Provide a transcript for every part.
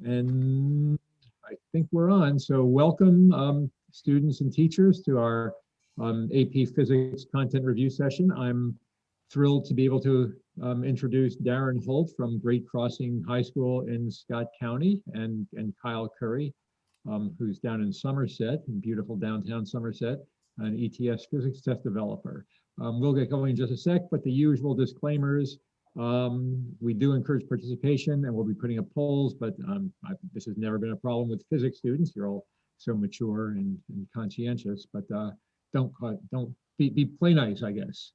And I think we're on. So welcome, students and teachers, to our AP Physics content review session. I'm thrilled to be able to introduce Darren Holt from Great Crossing High School in Scott County, and Kyle Curry, who's down in Somerset, in beautiful downtown Somerset, an ETS physics test developer. We'll get going in just a sec, but the usual disclaimers. We do encourage participation, and we'll be putting up polls, but this has never been a problem with physics students. You're all so mature and conscientious, but don't play nice, I guess.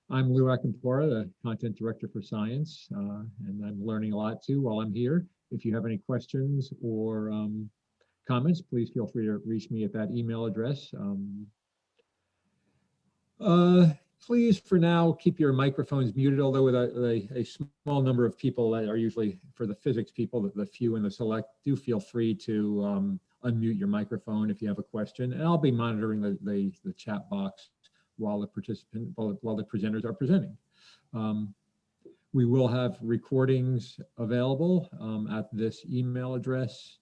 I'm Lou Acampora, the content director for science, and I'm learning a lot too while I'm here. If you have any questions or comments, please feel free to reach me at that email address. Please, for now, keep your microphones muted, although with a small number of people that are usually, for the physics people, the few in the select, do feel free to unmute your microphone if you have a question. And I'll be monitoring the chat box while the presenters are presenting. We will have recordings available at this email address,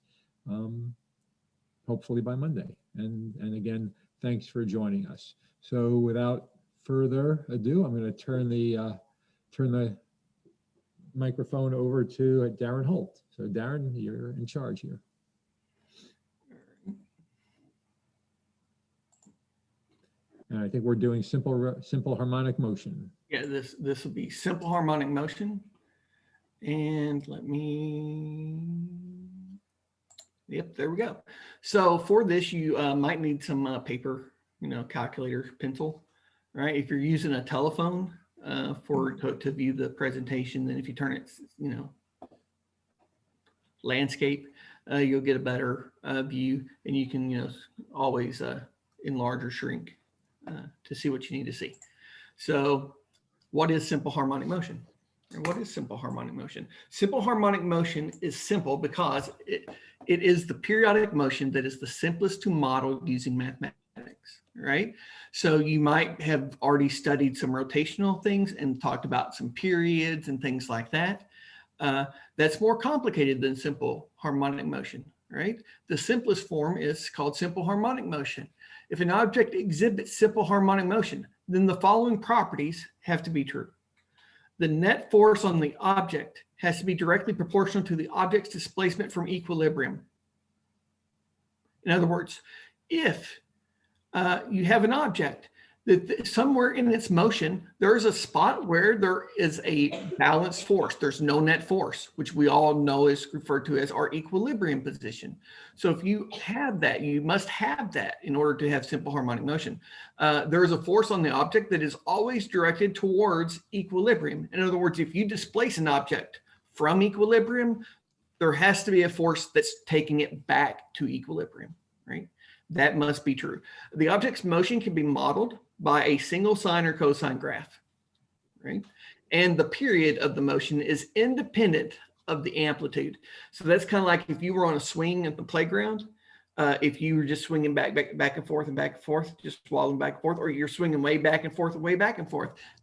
hopefully by Monday. And again, thanks for joining us. So without further ado, I'm going to turn the microphone over to Darren Holt. So Darren, you're in charge here. And I think we're doing simple harmonic motion. Yeah, this will be simple harmonic motion. And let me, yep, there we go. So for this, you might need some paper, calculator, pencil. Right, if you're using a telephone to view the presentation, then if you turn it, landscape, you'll get a better view, and you can, always enlarge or shrink to see what you need to see. So, what is simple harmonic motion? And what is simple harmonic motion? Simple harmonic motion is simple because it is the periodic motion that is the simplest to model using mathematics. Right? So you might have already studied some rotational things and talked about some periods and things like that. That's more complicated than simple harmonic motion, right? The simplest form is called simple harmonic motion. If an object exhibits simple harmonic motion, then the following properties have to be true. The net force on the object has to be directly proportional to the object's displacement from equilibrium. In other words, if you have an object that somewhere in its motion, there's a spot where there is a balanced force. There's no net force, which we all know is referred to as our equilibrium position. So if you have that, you must have that in order to have simple harmonic motion. There is a force on the object that is always directed towards equilibrium. In other words, if you displace an object from equilibrium, there has to be a force that's taking it back to equilibrium, right? That must be true. The object's motion can be modeled by a single sine or cosine graph, right? And the period of the motion is independent of the amplitude. So that's kind of like if you were on a swing at the playground, if you were just swinging back and forth, just wobbling back and forth, or you're swinging way back and forth,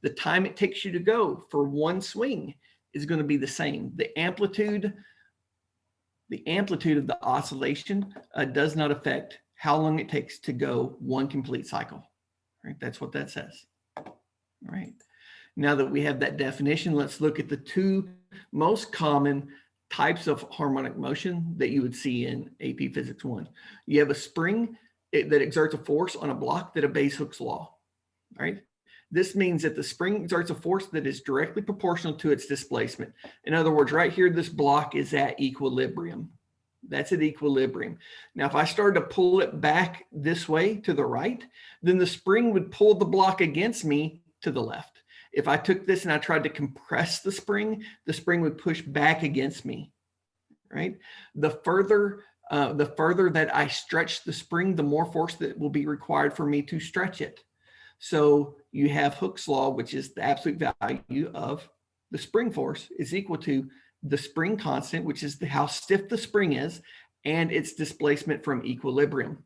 the time it takes you to go for one swing is going to be the same. The amplitude of the oscillation does not affect how long it takes to go one complete cycle, right? That's what that says. All right. Now that we have that definition, let's look at the two most common types of harmonic motion that you would see in AP Physics 1. You have a spring that exerts a force on a block that obeys Hooke's law, right? This means that the spring exerts a force that is directly proportional to its displacement. In other words, right here, this block is at equilibrium. That's at equilibrium. Now, if I started to pull it back this way to the right, then the spring would pull the block against me to the left. If I took this and I tried to compress the spring would push back against me, right? The further that I stretch the spring, the more force that will be required for me to stretch it. So you have Hooke's law, which is the absolute value of the spring force is equal to the spring constant, which is how stiff the spring is, and its displacement from equilibrium,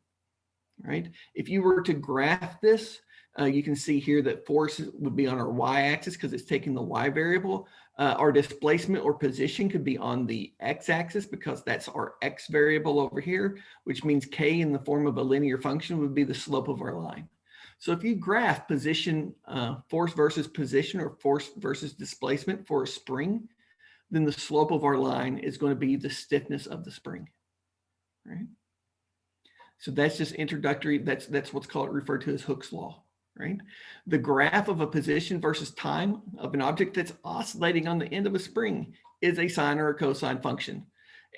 right? If you were to graph this, you can see here that force would be on our y-axis because it's taking the y variable. Our displacement or position could be on the x-axis because that's our x variable over here, which means k in the form of a linear function would be the slope of our line. So if you graph position, force versus position or force versus displacement for a spring, then the slope of our line is going to be the stiffness of the spring, right? So that's just introductory. That's what's called referred to as Hooke's law, right? The graph of a position versus time of an object that's oscillating on the end of a spring is a sine or a cosine function.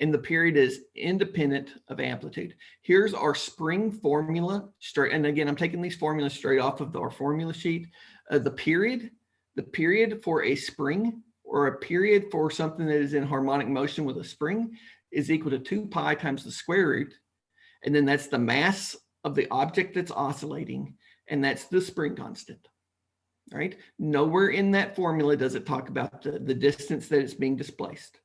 And the period is independent of amplitude. Here's our spring formula straight. And again, I'm taking these formulas straight off of our formula sheet. The period for a spring or a period for something that is in harmonic motion with a spring is equal to 2 pi times the square root. And then that's the mass of the object that's oscillating. And that's the spring constant, right? Nowhere in that formula does it talk about the distance that it's being displaced,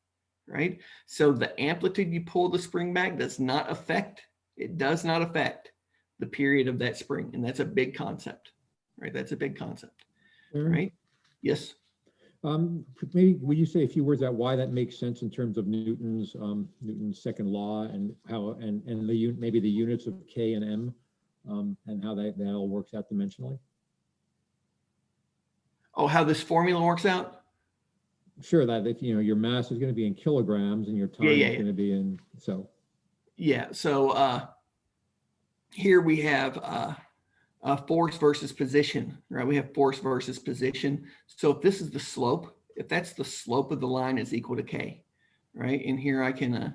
right? So the amplitude you pull the spring back does not affect the period of that spring. And that's a big concept, right? That's a big concept, right? Yes. Maybe would you say a few words about why that makes sense in terms of Newton's second law and how maybe the units of K and M and how that all works out dimensionally? Oh, how this formula works out? Sure, that if your mass is going to be in kilograms and your time is going to be in So here we have force versus position, right? We have force versus position. So if this is the slope, if that's the slope of the line is equal to K, right? And here I can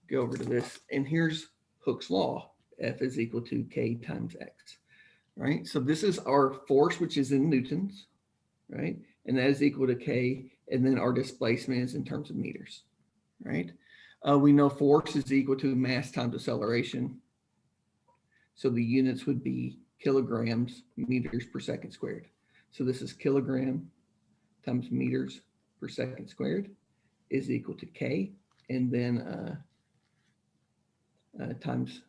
go over to this, and here's Hooke's law. F is equal to K times X, right? So this is our force, which is in newtons, right? And that is equal to K, and then our displacement is in terms of meters, right? We know force is equal to mass times acceleration. So the units would be kilograms meters per second squared. So this is kilogram times meters per second squared is equal to K, and then times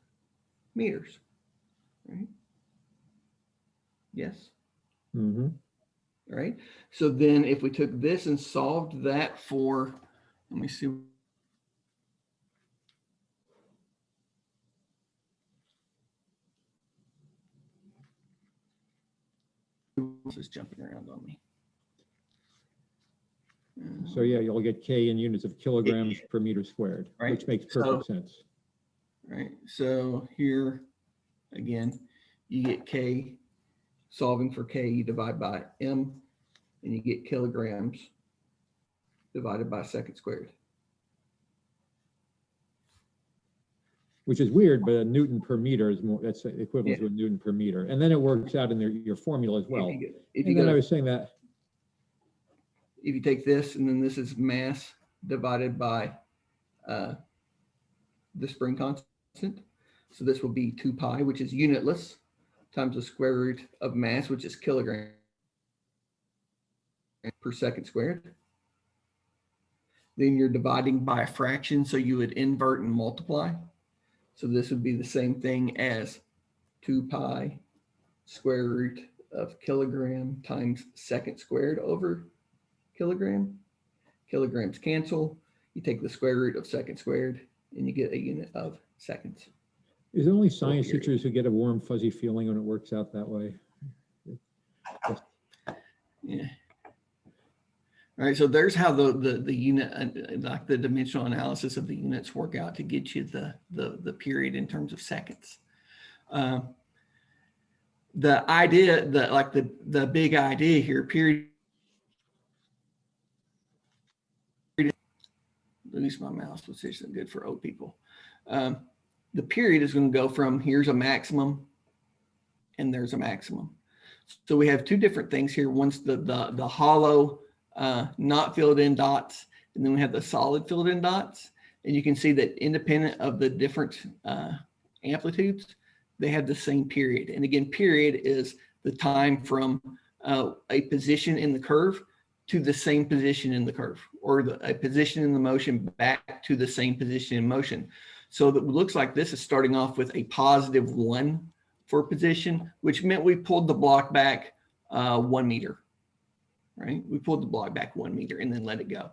meters, right? Yes. Mm-hmm. All right. So then if we took this and solved that for, let me see. This is jumping around on me. So yeah, you'll get K in units of kilograms per meter squared, right? Which makes perfect sense. Right. So here, again, you get K, solving for K, you divide by M, and you get kilograms divided by second squared. Which is weird, but a Newton per meter is more, that's equivalent to a Newton per meter. And then it works out in your formula as well. I was saying that. If you take this, and then this is mass divided by the spring constant. So this will be 2 pi, which is unitless, times the square root of mass, which is kilogram per second squared. Then you're dividing by a fraction, so you would invert and multiply. So this would be the same thing as 2 pi square root of kilogram times second squared over kilogram. Kilograms cancel. You take the square root of second squared, and you get a unit of seconds. Is it only science teachers who get a warm, fuzzy feeling when it works out that way? Yeah. All right, so there's how the unit, like the dimensional analysis of the units work out to get you the period in terms of seconds. The idea, the big idea here, period. Lose my mouse, which isn't good for old people. The period is going to go from here's a maximum, and there's a maximum. So we have two different things here. One's the hollow, not filled in dots, and then we have the solid filled in dots. And you can see that independent of the different amplitudes, they have the same period. And again, period is the time from a position in the curve to the same position in the curve, or a position in the motion back to the same position in motion. So that looks like this is starting off with a +1 for position, which meant we pulled the block back 1 meter. right? We pulled the block back 1 meter and then let it go,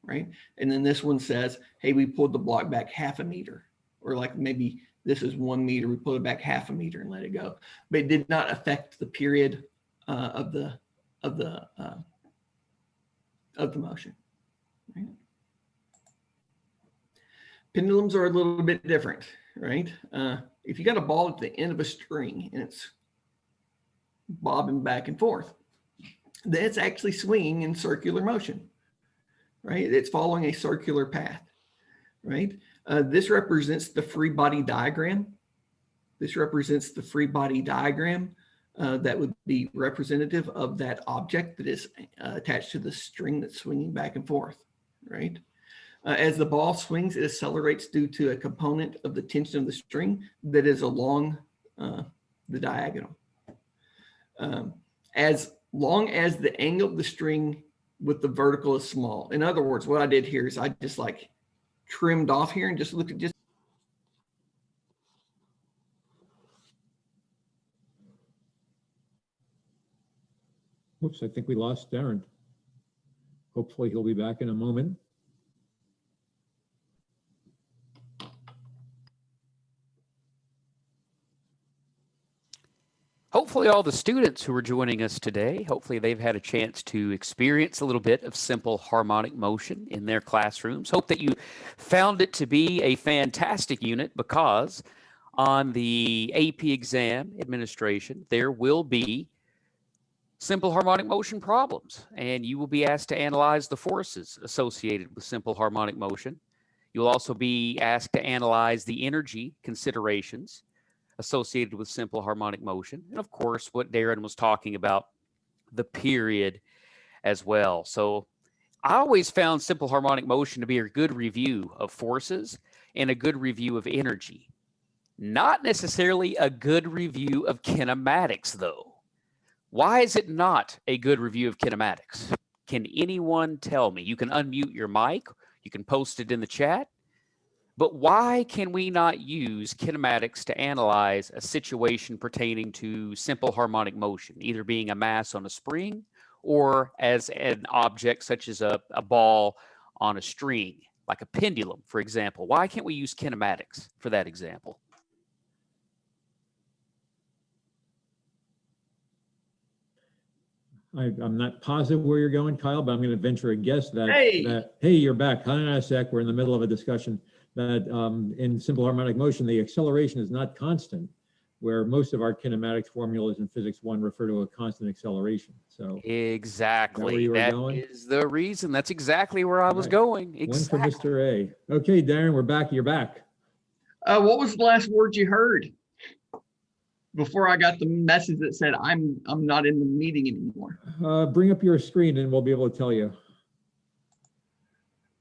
right? And then this one says, hey, we pulled the block back 0.5 meter, or like maybe this is 1 meter, we pulled it back 0.5 meter and let it go. But it did not affect the period of the motion, right? Pendulums are a little bit different, right? If you got a ball at the end of a string and it's bobbing back and forth, then it's actually swinging in circular motion, right? It's following a circular path, right? This represents the free body diagram. This represents the free body diagram that would be representative of that object that is attached to the string that's swinging back and forth, right? As the ball swings, it accelerates due to a component of the tension of the string that is along the diagonal. As long as the angle of the string with the vertical is small. In other words, what I did here is I just like trimmed off here and just looked at just. Oops, I think we lost Darren. Hopefully he'll be back in a moment. Hopefully all the students who are joining us today, hopefully they've had a chance to experience a little bit of simple harmonic motion in their classrooms. Hope that you found it to be a fantastic unit, because on the AP exam administration, there will be simple harmonic motion problems, and you will be asked to analyze the forces associated with simple harmonic motion. You'll also be asked to analyze the energy considerations associated with simple harmonic motion. And of course, what Darren was talking about, the period as well. So I always found simple harmonic motion to be a good review of forces and a good review of energy. Not necessarily a good review of kinematics, though. Why is it not a good review of kinematics? Can anyone tell me? You can unmute your mic. You can post it in the chat. But why can we not use kinematics to analyze a situation pertaining to simple harmonic motion, either being a mass on a spring or as an object such as a ball on a string, like a pendulum, for example? Why can't we use kinematics for that example? I'm not positive where you're going, Kyle, but I'm going to venture a guess that, Hey, you're back. Hang on a sec. We're in the middle of a discussion that in simple harmonic motion, the acceleration is not constant, where most of our kinematics formulas in physics 1 refer to a constant acceleration. So exactly. That is the reason. That's exactly where I was going. Exactly. One for Mr. A. Okay, Darren, we're back. You're back. What was the last word you heard before I got the message that said I'm not in the meeting anymore? Bring up your screen and we'll be able to tell you.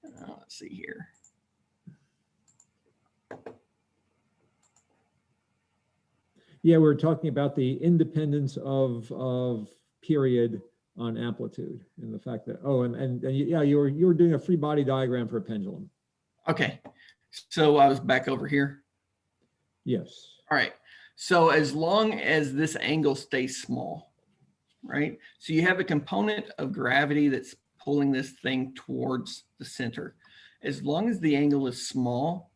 Let's see here. Yeah, we're talking about the independence of period on amplitude, and the fact that, yeah, you were doing a free body diagram for a pendulum. Okay, so I was back over here. Yes. All right. So as long as this angle stays small, right? So you have a component of gravity that's pulling this thing towards the center. As long as the angle is small,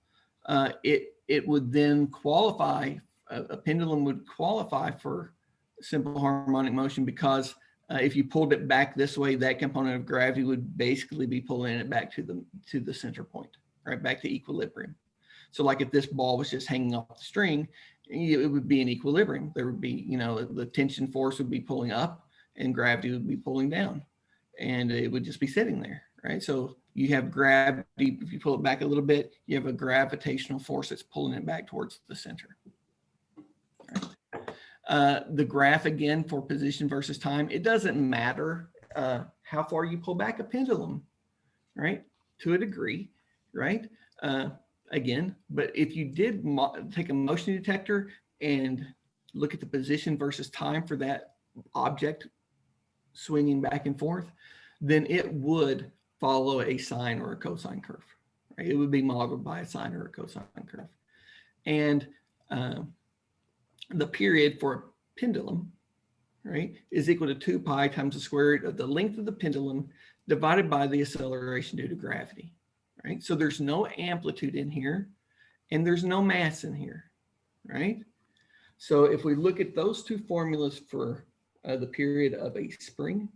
it would then qualify. A pendulum would qualify for simple harmonic motion, because if you pulled it back this way, that component of gravity would basically be pulling it back to the center point, right, back to equilibrium. So like if this ball was just hanging off the string, it would be in equilibrium. There would be, the tension force would be pulling up and gravity would be pulling down, and it would just be sitting there, right? So you have gravity. If you pull it back a little bit, you have a gravitational force that's pulling it back towards the center. The graph, again, for position versus time, it doesn't matter how far you pull back a pendulum, right? To a degree, right? Again, but if you did take a motion detector and look at the position versus time for that object swinging back and forth, then it would follow a sine or a cosine curve, right? It would be modeled by a sine or a cosine curve. And the period for a pendulum right, is equal to 2 pi times the square root of the length of the pendulum divided by the acceleration due to gravity, right? So there's no amplitude in here and there's no mass in here, right? So if we look at those two formulas for the period of a spring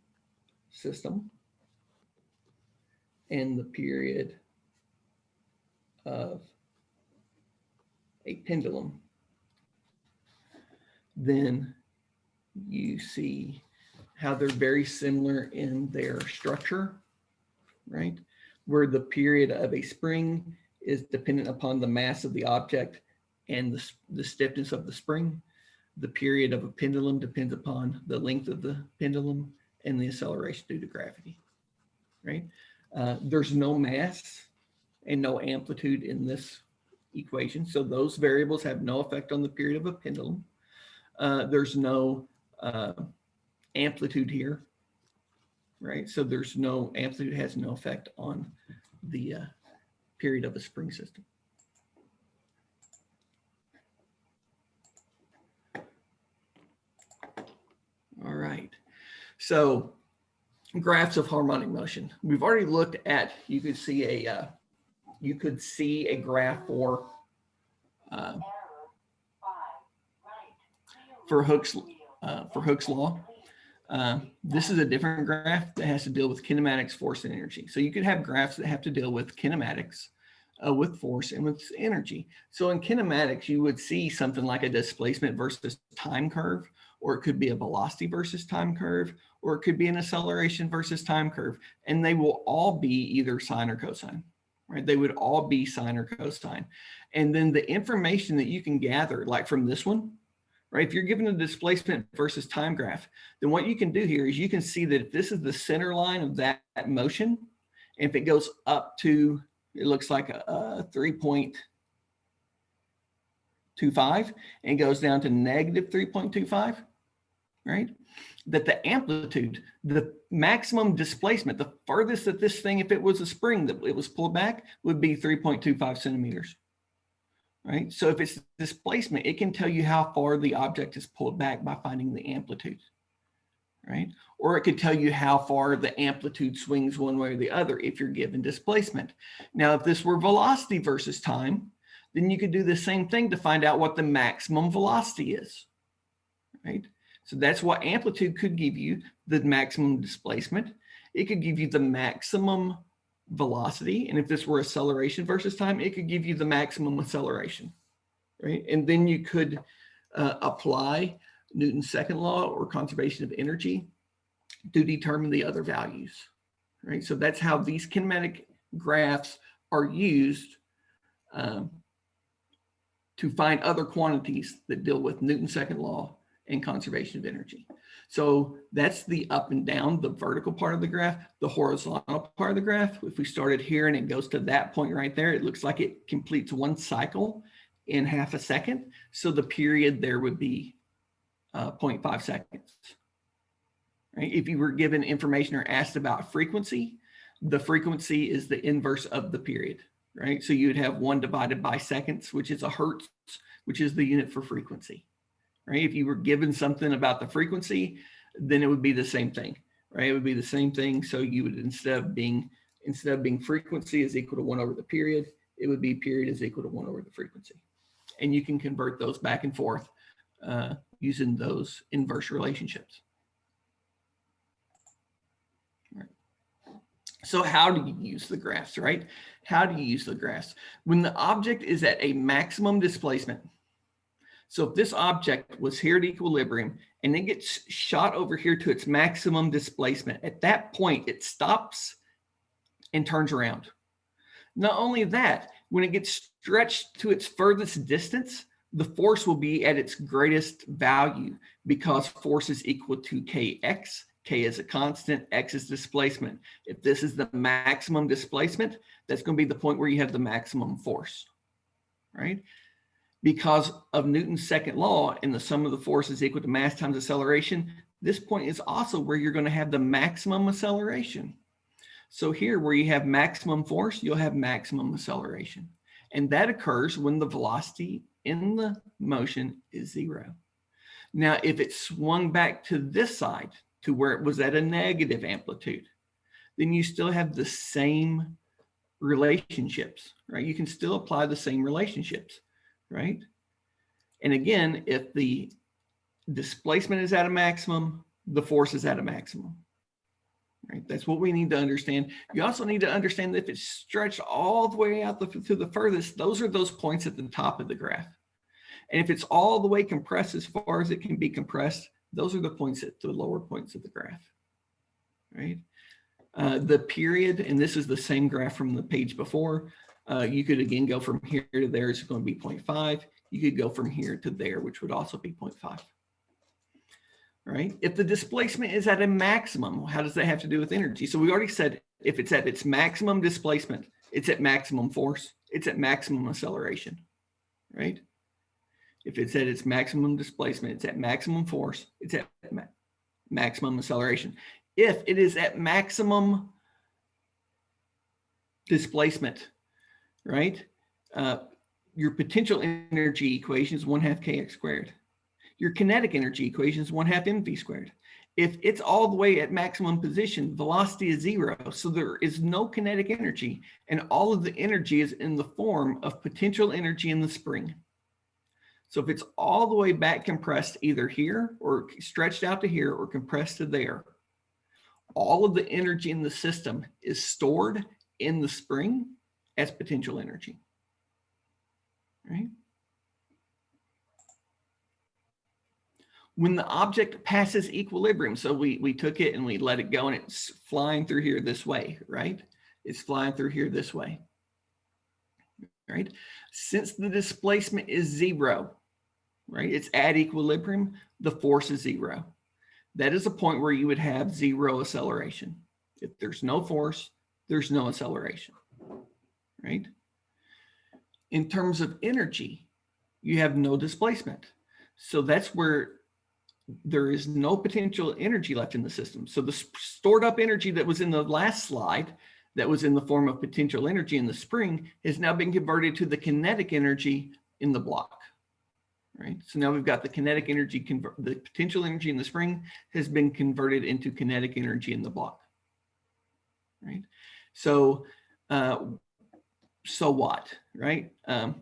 system and the period of a pendulum, then you see how they're very similar in their structure, right? Where the period of a spring is dependent upon the mass of the object and the stiffness of the spring. The period of a pendulum depends upon the length of the pendulum and the acceleration due to gravity, right? There's no mass and no amplitude in this equation. So those variables have no effect on the period of a pendulum. There's no amplitude here, right? So there's no amplitude, has no effect on the period of a spring system. All right, so graphs of harmonic motion. We've already looked at, you could see a graph for Hooke's law. This is a different graph that has to deal with kinematics, force, and energy. So you could have graphs that have to deal with kinematics, with force, and with energy. So in kinematics, you would see something like a displacement versus time curve, or it could be a velocity versus time curve, or it could be an acceleration versus time curve. And they will all be either sine or cosine, right? They would all be sine or cosine. And then the information that you can gather, like from this one, right? If you're given a displacement versus time graph, then what you can do here is you can see that if this is the center line of that motion, and if it goes up to, it looks like a 3.25 and goes down to negative 3.25, right? That the amplitude, the maximum displacement, the furthest that this thing, if it was a spring that it was pulled back, would be 3.25 centimeters. Right? So if it's displacement, it can tell you how far the object is pulled back by finding the amplitude, right? Or it could tell you how far the amplitude swings one way or the other if you're given displacement. Now, if this were velocity versus time, then you could do the same thing to find out what the maximum velocity is, right? So that's what amplitude could give you, the maximum displacement. It could give you the maximum velocity, and if this were acceleration versus time, it could give you the maximum acceleration, right? And then you could apply Newton's second law or conservation of energy to determine the other values, right? So that's how these kinematic graphs are used to find other quantities that deal with Newton's second law and conservation of energy. So that's the up and down, the vertical part of the graph. The horizontal part of the graph, if we started here and it goes to that point right there, it looks like it completes one cycle in half a second. So the period there would be 0.5 seconds. Right? If you were given information or asked about frequency, the frequency is the inverse of the period, right? So you'd have 1 divided by seconds, which is a hertz, which is the unit for frequency. Right? If you were given something about the frequency, then it would be the same thing, right? It would be the same thing. So you would, instead of being frequency is equal to 1 over the period, it would be period is equal to 1 over the frequency. And you can convert those back and forth using those inverse relationships. Right. So how do you use the graphs, right? How do you use the graphs? When the object is at a maximum displacement, so if this object was here at equilibrium and it gets shot over here to its maximum displacement, at that point, it stops and turns around. Not only that, when it gets stretched to its furthest distance, the force will be at its greatest value because force is equal to kx. K is a constant, x is displacement. If this is the maximum displacement, that's going to be the point where you have the maximum force, right? Because of Newton's second law and the sum of the force is equal to mass times acceleration, this point is also where you're going to have the maximum acceleration. So here where you have maximum force, you'll have maximum acceleration. And that occurs when the velocity in the motion is 0. Now, if it swung back to this side, to where it was at a negative amplitude, then you still have the same relationships, right? You can still apply the same relationships, right? And again, if the displacement is at a maximum, the force is at a maximum, right? That's what we need to understand. You also need to understand that if it's stretched all the way out to the furthest, those are those points at the top of the graph. And if it's all the way compressed as far as it can be compressed, those are the points at the lower points of the graph, right? The period, and this is the same graph from the page before, you could again go from here to there, it's going to be 0.5. You could go from here to there, which would also be 0.5. Right? If the displacement is at a maximum, how does that have to do with energy? So we already said if it's at its maximum displacement, it's at maximum force, it's at maximum acceleration, right? If it's at its maximum displacement, it's at maximum force, it's at maximum acceleration. If it is at maximum displacement, right? Your potential energy equation is 1/2 kx squared. Your kinetic energy equation is 1/2 mv squared. If it's all the way at maximum position, velocity is 0. So there is no kinetic energy, and all of the energy is in the form of potential energy in the spring. So if it's all the way back compressed either here or stretched out to here or compressed to there, all of the energy in the system is stored in the spring as potential energy, right? When the object passes equilibrium, so we took it and we let it go and it's flying through here this way, right? It's flying through here this way, right? Since the displacement is 0, right? It's at equilibrium, the force is 0. That is a point where you would have 0 acceleration. If there's no force, there's no acceleration, right? In terms of energy, you have no displacement. So that's where there is no potential energy left in the system. So the stored up energy that was in the last slide, that was in the form of potential energy in the spring, has now been converted to the kinetic energy in the block, right? So now we've got the kinetic energy, the potential energy in the spring has been converted into kinetic energy in the block, right? So, so what, right? Let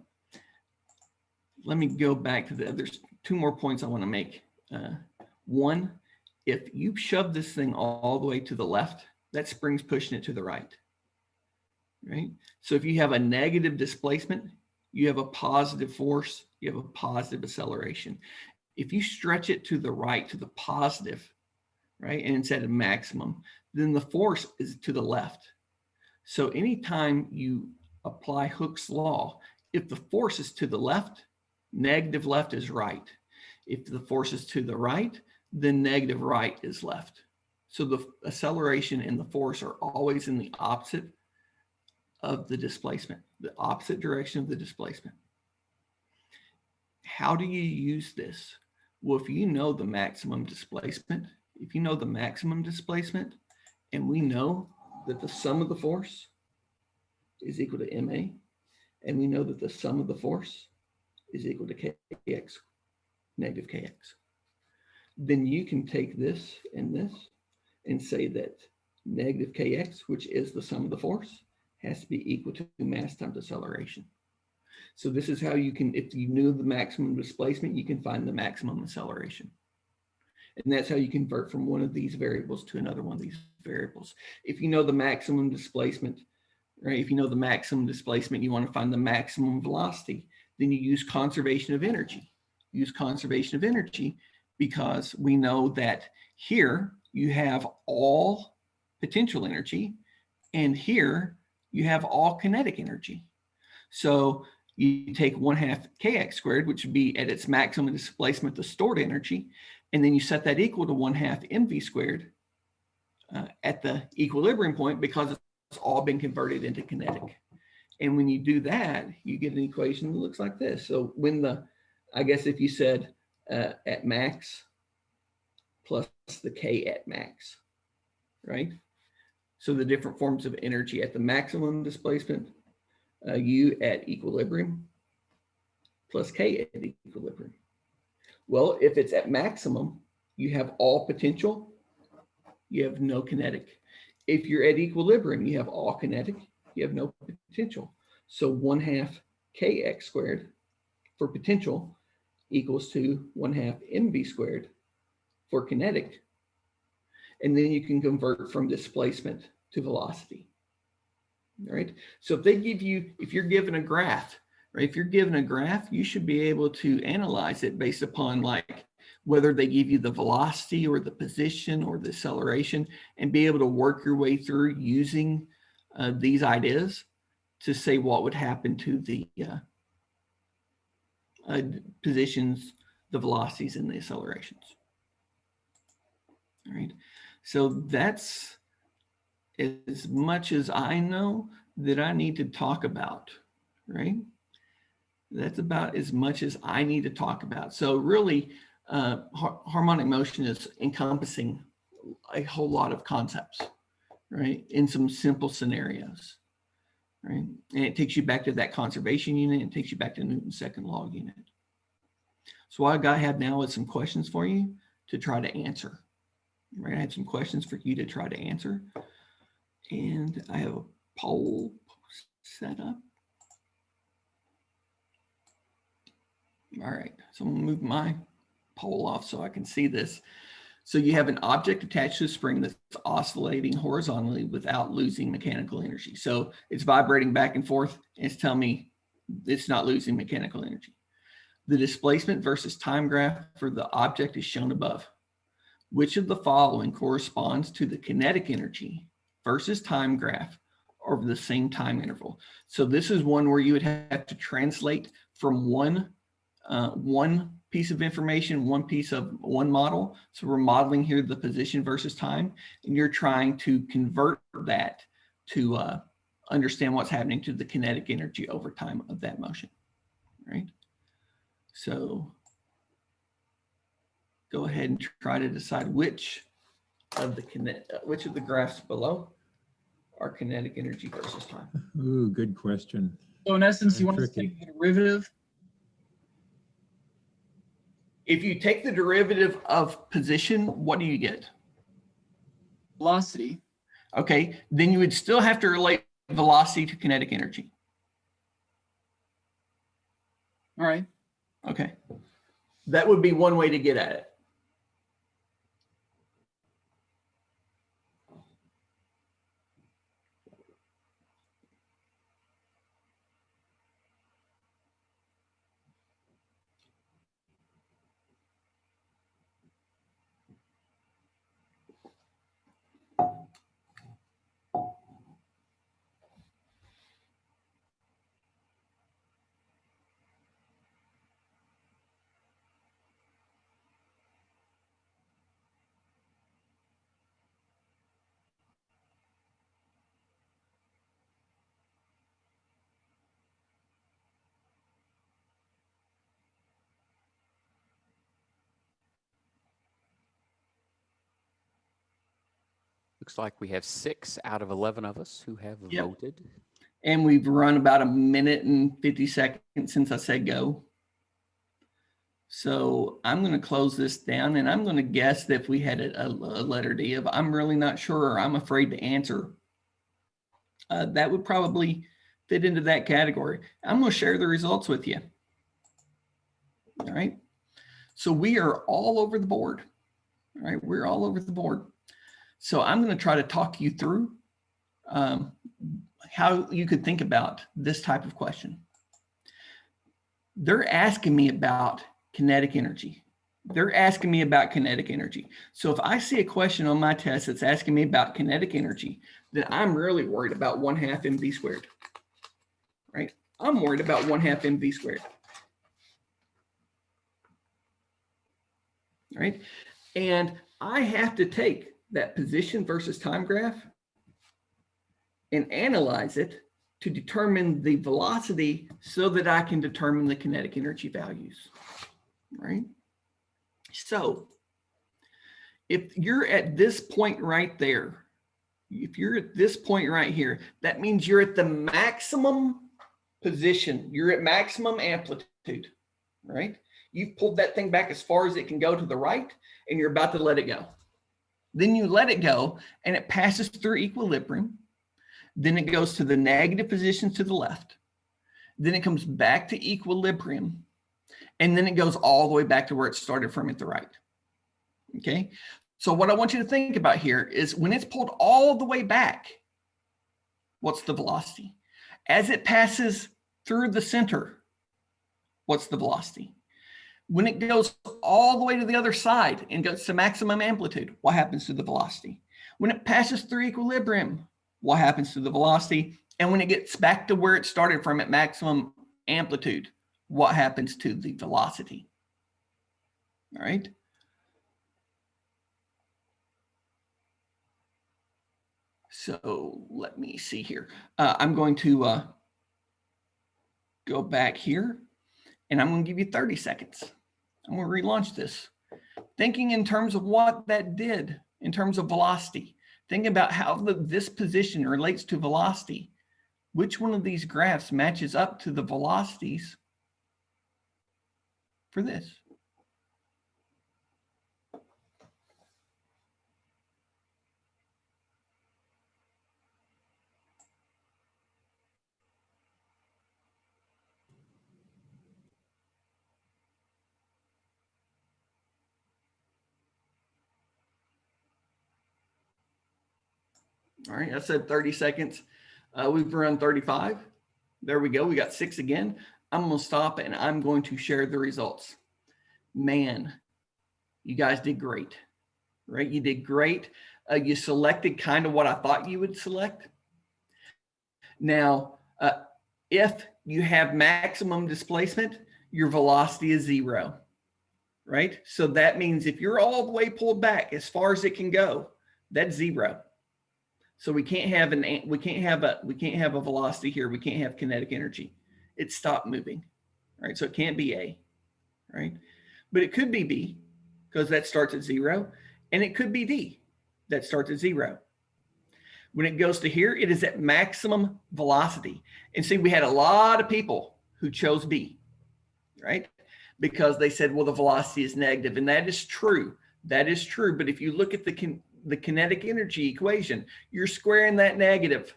me go back to there's 2 more points I want to make. One, if you shove this thing all the way to the left, that spring's pushing it to the right, right? So if you have a negative displacement, you have a positive force, you have a positive acceleration. If you stretch it to the right, to the positive, right, and it's at a maximum, then the force is to the left. So anytime you apply Hooke's law, if the force is to the left, negative left is right. If the force is to the right, then negative right is left. So the acceleration and the force are always in the opposite of the displacement, the opposite direction of the displacement. How do you use this? Well, if you know the maximum displacement, and we know that the sum of the force is equal to MA, and we know that the sum of the force is equal to KX, negative KX, then you can take this and say that negative KX, which is the sum of the force, has to be equal to mass times acceleration. So this is how you can, if you knew the maximum displacement, you can find the maximum acceleration. And that's how you convert from one of these variables to another one of these variables. If you know the maximum displacement, right? If you know the maximum displacement, you want to find the maximum velocity, then you use conservation of energy. Use conservation of energy because we know that here you have all potential energy and here you have all kinetic energy. So you take 1/2 kx squared, which would be at its maximum displacement, the stored energy, and then you set that equal to 1/2 mv squared at the equilibrium point because it's all been converted into kinetic. And when you do that, you get an equation that looks like this. So when I guess if you said at max plus the K at max, right? So the different forms of energy at the maximum displacement, U at equilibrium plus K at equilibrium. Well, if it's at maximum, you have all potential, you have no kinetic. If you're at equilibrium, you have all kinetic, you have no potential. So 1/2 kx squared for potential equals to 1/2 mv squared for kinetic. And then you can convert from displacement to velocity. All right. So if they give you, if you're given a graph, right? If you're given a graph, you should be able to analyze it based upon like whether they give you the velocity or the position or the acceleration, and be able to work your way through using these ideas to say what would happen to the positions, the velocities, and the accelerations. All right. So that's as much as I know that I need to talk about, right? That's about as much as I need to talk about. So really, harmonic motion is encompassing a whole lot of concepts, right? In some simple scenarios, right? And it takes you back to that conservation unit. It takes you back to Newton's second law unit. So what I have now is some questions for you to try to answer, right? I have some questions for you to try to answer. And I have a poll set up. All right, so I'm gonna move my poll off so I can see this. So you have an object attached to a spring that's oscillating horizontally without losing mechanical energy. So it's vibrating back and forth, and it's telling me it's not losing mechanical energy. The displacement versus time graph for the object is shown above. Which of the following corresponds to the kinetic energy versus time graph over the same time interval? So this is one where you would have to translate from one piece of information, one model. So we're modeling here the position versus time, and you're trying to convert that to understand what's happening to the kinetic energy over time of that motion, right? So go ahead and try to decide which of the graphs below are kinetic energy versus time. Ooh, good question. So in essence, you want to take the derivative? If you take the derivative of position, what do you get? Velocity. Okay, then you would still have to relate velocity to kinetic energy. All right. Okay, that would be one way to get at it. Looks like we have 6 out of 11 of us who have voted. And we've run about 1 minute and 50 seconds since I said go. So I'm going to close this down, and I'm going to guess that if we had a letter D of I'm really not sure or I'm afraid to answer, that would probably fit into that category. I'm going to share the results with you. All right. So we are all over the board. All right. We're all over the board. So I'm going to try to talk you through how you could think about this type of question. They're asking me about kinetic energy. They're asking me about kinetic energy. So if I see a question on my test that's asking me about kinetic energy, then I'm really worried about 1/2 mv squared, right? I'm worried about 1/2 mv squared, right? And I have to take that position versus time graph and analyze it to determine the velocity so that I can determine the kinetic energy values, right? So if you're at this point right there, if you're at this point right here, that means you're at the maximum position. You're at maximum amplitude, right? You've pulled that thing back as far as it can go to the right, and you're about to let it go. Then you let it go, and it passes through equilibrium. Then it goes to the negative position to the left. Then it comes back to equilibrium. And then it goes all the way back to where it started from at the right. Okay. So what I want you to think about here is when it's pulled all the way back, what's the velocity? As it passes through the center, what's the velocity? When it goes all the way to the other side and goes to maximum amplitude, what happens to the velocity? When it passes through equilibrium, what happens to the velocity? And when it gets back to where it started from at maximum amplitude, what happens to the velocity? All right. So let me see here. I'm going to go back here, and I'm going to give you 30 seconds. I'm going to relaunch this. Thinking in terms of what that did in terms of velocity. Think about how this position relates to velocity. Which one of these graphs matches up to the velocities for this? All right, I said 30 seconds. We've run 35. There we go. We got 6 again. I'm going to stop and I'm going to share the results. Man, you guys did great, right? You did great. You selected kind of what I thought you would select. Now, if you have maximum displacement, your velocity is 0, right? So that means if you're all the way pulled back as far as it can go, that's 0. So we can't have a velocity here. We can't have kinetic energy. It stopped moving, right? So it can't be A, right? But it could be B because that starts at 0, and it could be D that starts at 0. When it goes to here, it is at maximum velocity. And see, we had a lot of people who chose B, right? Because they said, well, the velocity is negative, and that is true. That is true. But if you look at the kinetic energy equation, you're squaring that negative,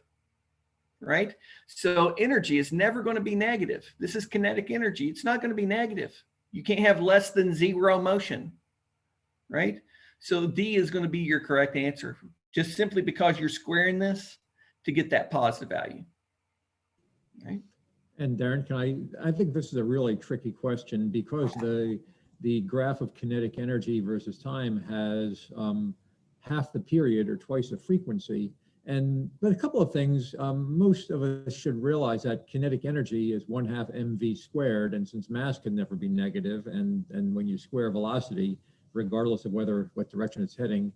right? So energy is never going to be negative. This is kinetic energy. It's not going to be negative. You can't have less than 0 motion, right? So D is going to be your correct answer, just simply because you're squaring this to get that positive value, right? And Darren, I think this is a really tricky question because the graph of kinetic energy versus time has half the period or twice the frequency. But a couple of things, most of us should realize that kinetic energy is 1/2 mv squared. And since mass can never be negative, and when you square velocity, regardless of what direction it's heading,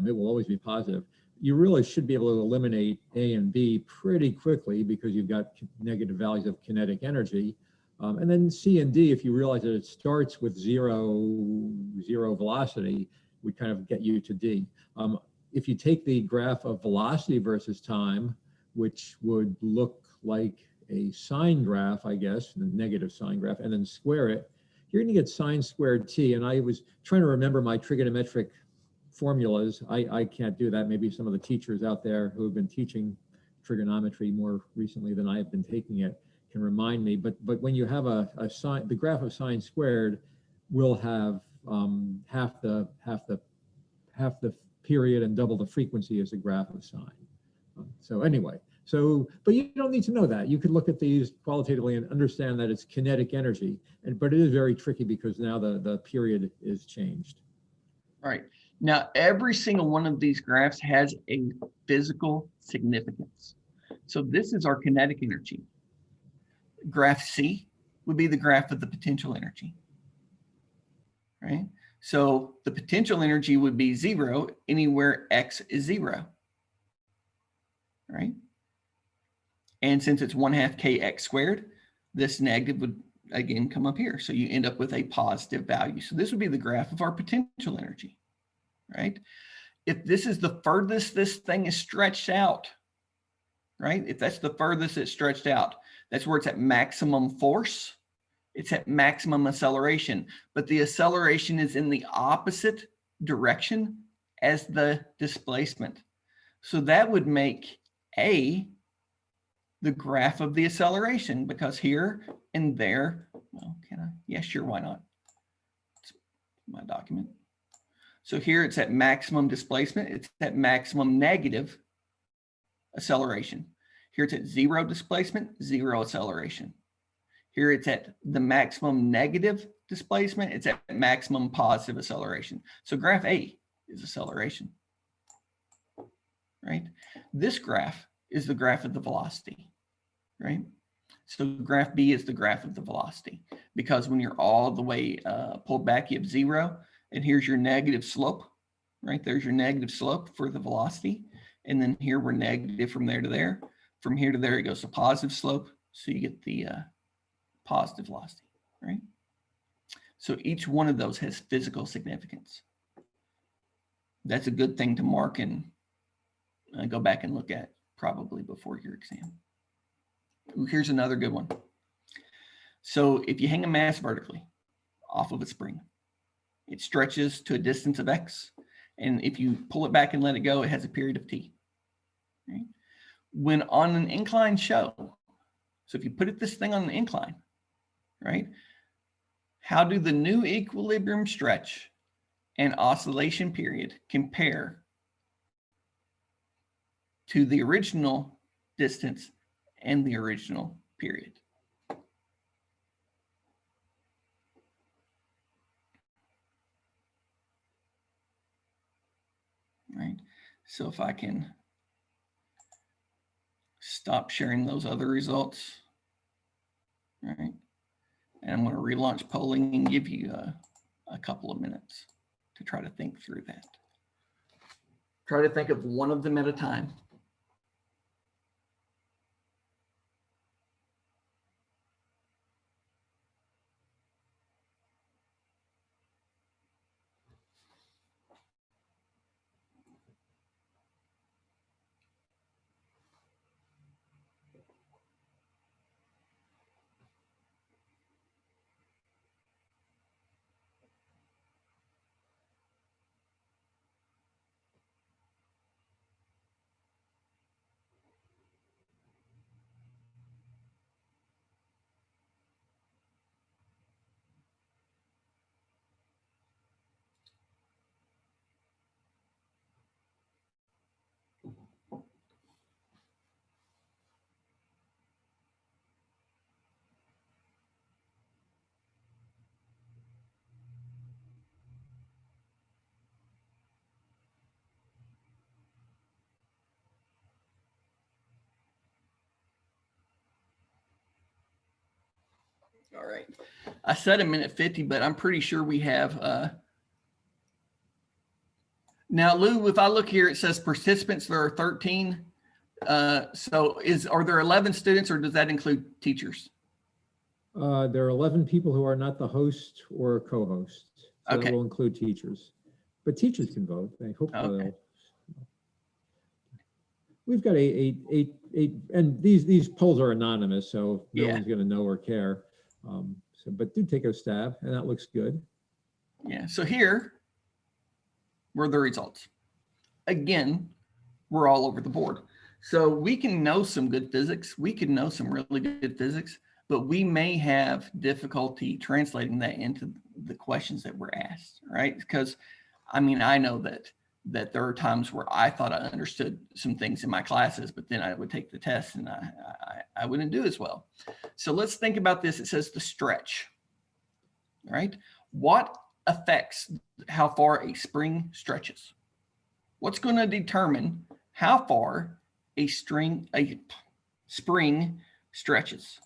it will always be positive. You really should be able to eliminate A and B pretty quickly because you've got negative values of kinetic energy. And then C and D, if you realize that it starts with zero velocity, would kind of get you to D. If you take the graph of velocity versus time, which would look like a sine graph, I guess, the negative sine graph, and then square it, you're going to get sine squared t. And I was trying to remember my trigonometric formulas. I can't do that. Maybe some of the teachers out there who have been teaching trigonometry more recently than I have been taking it can remind me. But when you have a sine, the graph of sine squared will have half the period and double the frequency as a graph of sine. So anyway, but you don't need to know that. You could look at these qualitatively and understand that it's kinetic energy, but it is very tricky because now the period is changed. All right. Now, every single one of these graphs has a physical significance. So this is our kinetic energy. Graph C would be the graph of the potential energy, right? So the potential energy would be 0 anywhere x is 0, right? And since it's 1/2 kx squared, this negative would again come up here. So you end up with a positive value. So this would be the graph of our potential energy, right? If this is the furthest this thing is stretched out, right? If that's the furthest it's stretched out, that's where it's at maximum force, It's at maximum acceleration, but the acceleration is in the opposite direction as the displacement. So that would make A the graph of the acceleration, because here and there, well, can I? Yeah, sure, why not? It's my document. So here it's at maximum displacement, it's at maximum negative acceleration. Here it's at zero displacement, zero acceleration. Here it's at the maximum negative displacement, it's at maximum positive acceleration. So graph A is acceleration, right? This graph is the graph of the velocity, right? So graph B is the graph of the velocity, because when you're all the way pulled back, you have zero, and here's your negative slope, right? There's your negative slope for the velocity. And then here we're negative from there to there. From here to there, it goes to positive slope. So you get the positive velocity, right? So each one of those has physical significance. That's a good thing to mark and go back and look at probably before your exam. Ooh, here's another good one. So if you hang a mass vertically off of a spring, it stretches to a distance of x. And if you pull it back and let it go, it has a period of t. Right? When on an incline show, so if you put this thing on an incline, right? How do the new equilibrium stretch and oscillation period compare to the original distance and the original period? Right. So if I can stop sharing those other results, right? And I'm going to relaunch polling and give you a couple of minutes to try to think through that. Try to think of one of them at a time. All right. I said a minute 50, but I'm pretty sure we have. Now, Lou, if I look here, it says participants, there are 13. So are there 11 students, or does that include teachers? There are 11 people who are not the host or co-host. So Okay. it will include teachers. But teachers can vote. I hope they'll. We've got eight, and these polls are anonymous, so no one's going to know or care. But do take a stab, and that looks good. Yeah. So here were the results. Again, we're all over the board. So we can know some good physics. We can know some really good physics, but we may have difficulty translating that into the questions that we're asked, right? Because, I mean, I know that there are times where I thought I understood some things in my classes, but then I would take the test and I wouldn't do as well. So let's think about this. It says the stretch, right? What affects how far a spring stretches? What's going to determine how far a spring stretches,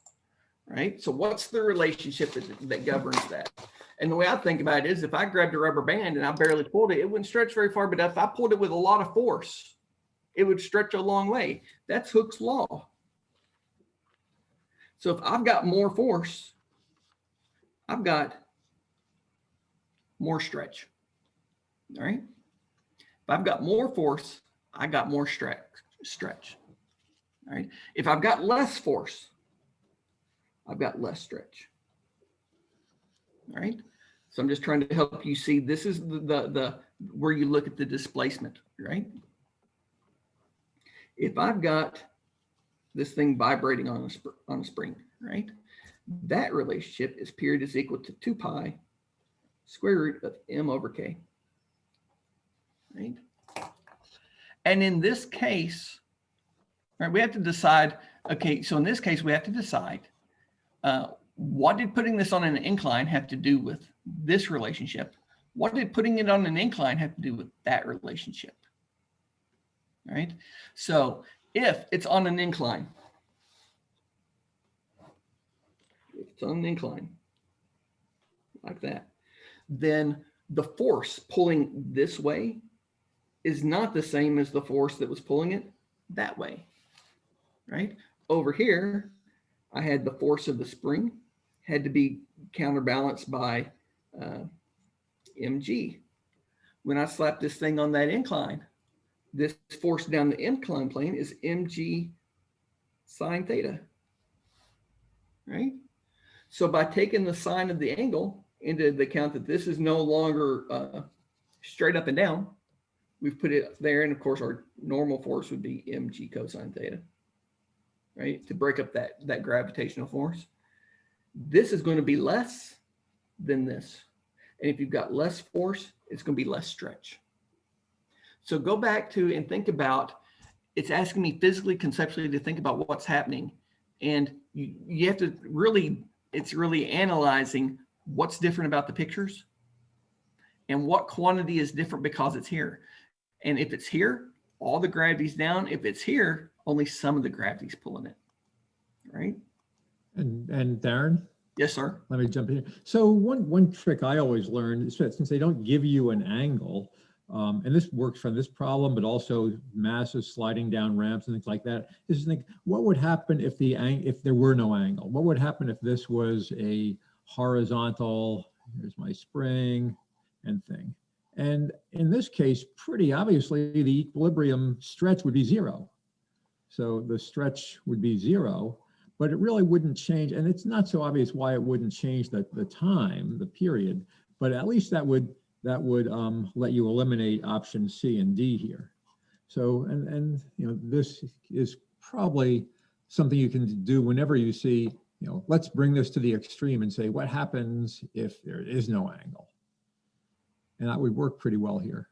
right? So what's the relationship that governs that? And the way I think about it is, if I grabbed a rubber band and I barely pulled it, it wouldn't stretch very far. But if I pulled it with a lot of force, it would stretch a long way. That's Hooke's law. So if I've got more force, I've got more stretch, all right? If I've got more force, I got more stretch, all right? If I've got less force, I've got less stretch. All right. So I'm just trying to help you see, this is the where you look at the displacement, right? If I've got this thing vibrating on a spring, right? That relationship is period is equal to 2 pi square root of m over k, right? And in this case, right, we have to decide, okay, so in this case, we have to decide what did putting this on an incline have to do with this relationship? What did putting it on an incline have to do with that relationship? Right? So if it's on an incline, like that, then the force pulling this way is not the same as the force that was pulling it that way, right? Over here, I had the force of the spring had to be counterbalanced by mg. When I slap this thing on that incline, this force down the incline plane is mg sine theta, right? So by taking the sine of the angle into the account that this is no longer straight up and down, we've put it there. And of course, our normal force would be mg cosine theta, right? To break up that gravitational force. This is going to be less than this. And if you've got less force, it's going to be less stretch. So go back to and think about, it's asking me physically, conceptually to think about what's happening. And you have to really, it's really analyzing what's different about the pictures and what quantity is different because it's here. And if it's here, all the gravity's down. If it's here, only some of the gravity's pulling it, right? And Darren? Yes, sir. Let me jump in. So one trick I always learned is that since they don't give you an angle, and this works for this problem, but also massive sliding down ramps and things like that, is to think, what would happen if there were no angle? What would happen if this was a horizontal, here's my spring and thing. And in this case, pretty obviously, the equilibrium stretch would be 0. So the stretch would be 0, but it really wouldn't change. And it's not so obvious why it wouldn't change the time, the period, but at least that would let you eliminate option C and D here. So, and you know, this is probably something you can do whenever you see, you know, let's bring this to the extreme and say, what happens if there is no angle? And that would work pretty well here.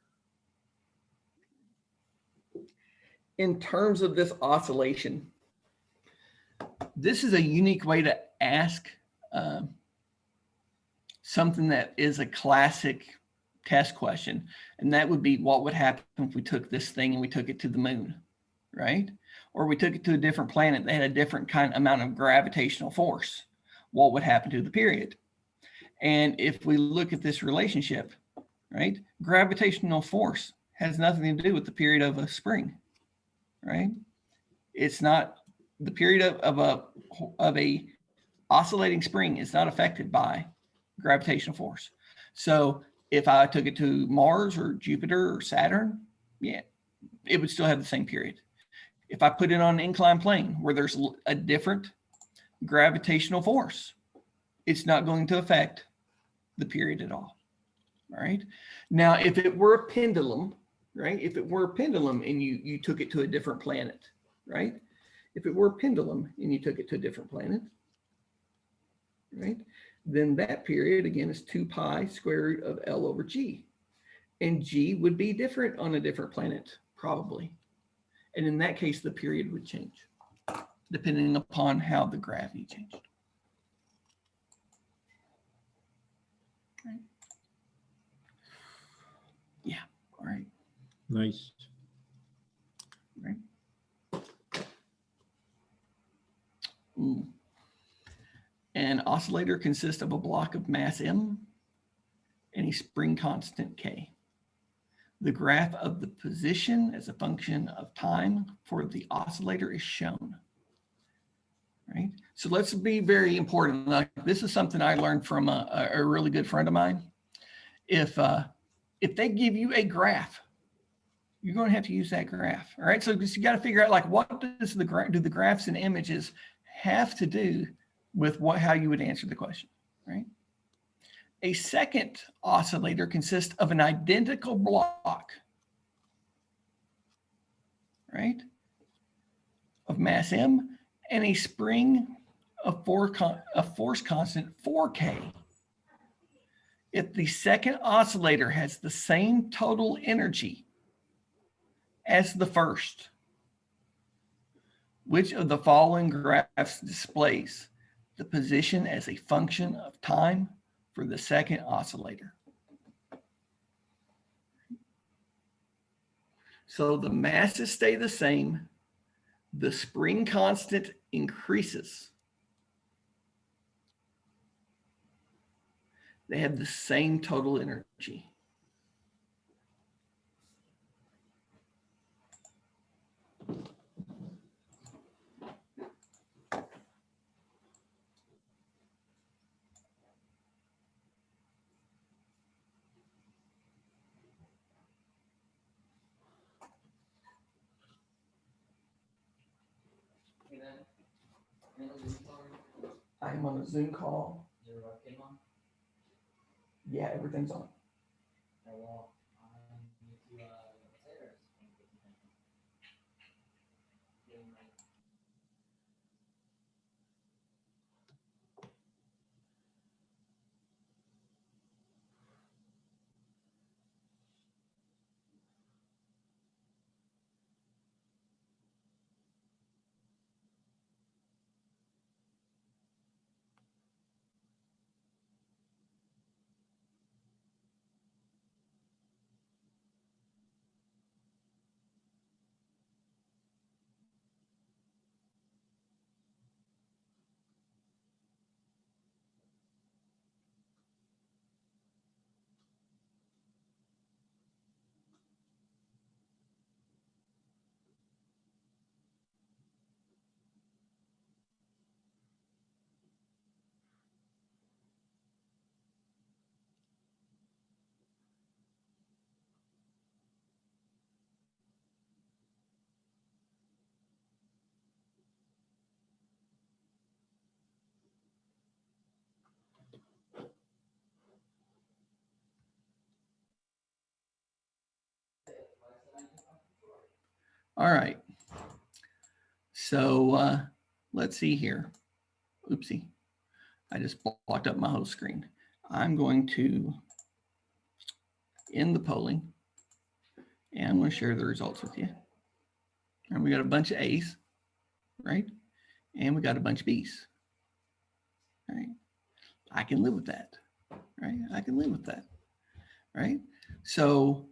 In terms of this oscillation, this is a unique way to ask something that is a classic test question. And that would be, what would happen if we took this thing and we took it to the moon, right? Or we took it to a different planet that had a different amount of gravitational force. What would happen to the period? And if we look at this relationship, right? Gravitational force has nothing to do with the period of a spring, right? It's not the period of a oscillating spring is not affected by gravitational force. So if I took it to Mars or Jupiter or Saturn, yeah, it would still have the same period. If I put it on an inclined plane where there's a different gravitational force, it's not going to affect the period at all. All right. Now, if it were a pendulum, right? If it were a pendulum and you took it to a different planet, right? If it were a pendulum and you took it to a different planet, right? Then that period again is 2 pi square root of L over G. And G would be different on a different planet, probably. And in that case, the period would change, depending upon how the gravity changed. Right. Yeah, all right. Nice. Right. Ooh. An oscillator consists of a block of mass M and a spring constant K. The graph of the position as a function of time for the oscillator is shown. Right? So let's be very important. Like, this is something I learned from a really good friend of mine. If they give you a graph, you're going to have to use that graph. All right. So you got to figure out, like, what does do the graphs and images have to do with how you would answer the question, right? A second oscillator consists of an identical block, right, of mass m and a spring of force constant 4K. If the second oscillator has the same total energy as the first, which of the following graphs displays the position as a function of time for the second oscillator? So the masses stay the same. The spring constant increases. They have the same total energy. I'm on a Zoom call. Yeah, everything's on. All right. So let's see here. Oopsie. I just blocked up my whole screen. I'm going to end the polling and I'm going to share the results with you. And we got a bunch of A's, right? And we got a bunch of B's, right? I can live with that, right? I can live with that, right? So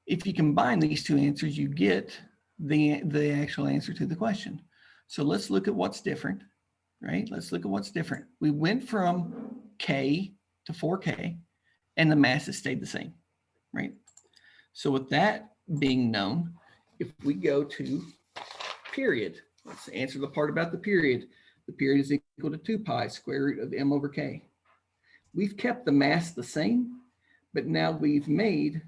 if you combine these two answers, you get the actual answer to the question. So let's look at what's different, right? Let's look at what's different. We went from K to 4K and the masses stayed the same, right? So with that being known, if we go to period, let's answer the part about the period. The period is equal to 2 pi square root of m over k. We've kept the mass the same, but now we've made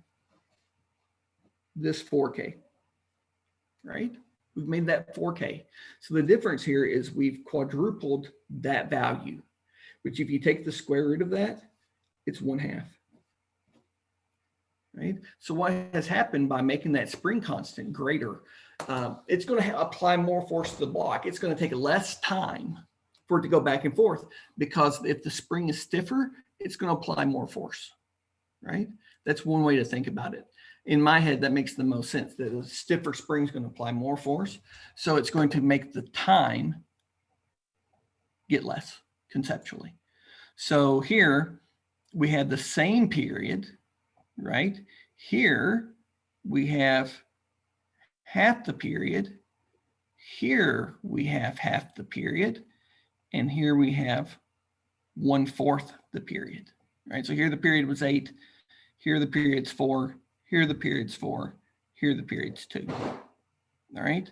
this 4K, right? We've made that 4K. So the difference here is we've quadrupled that value, which if you take the square root of that, it's 1/2, right? So what has happened by making that spring constant greater, it's going to apply more force to the block. It's going to take less time for it to go back and forth, because if the spring is stiffer, it's going to apply more force, right? That's one way to think about it. In my head, that makes the most sense, that a stiffer spring is going to apply more force. So it's going to make the time get less conceptually. So here we had the same period, right? Here we have half the period. Here we have half the period. And here we have 1/4 the period, right? So here the period was 8. Here the period's 4. Here the period's 4. Here the period's 2. All right.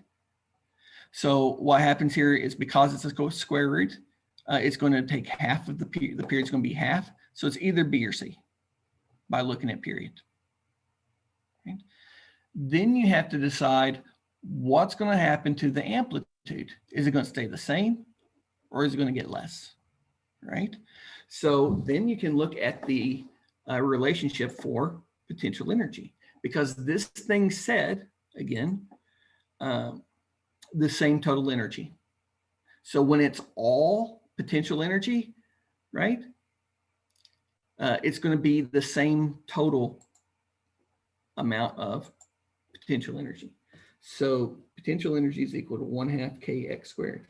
So what happens here is, because it's a square root, it's going to take half of the period. The period's going to be half. So it's either B or C by looking at period. Right? Then you have to decide what's going to happen to the amplitude. Is it going to stay the same, or is it going to get less? right? So then you can look at the relationship for potential energy, because this thing said, again, the same total energy. So when it's all potential energy, right, it's going to be the same total amount of potential energy. So potential energy is equal to 1/2 kx squared.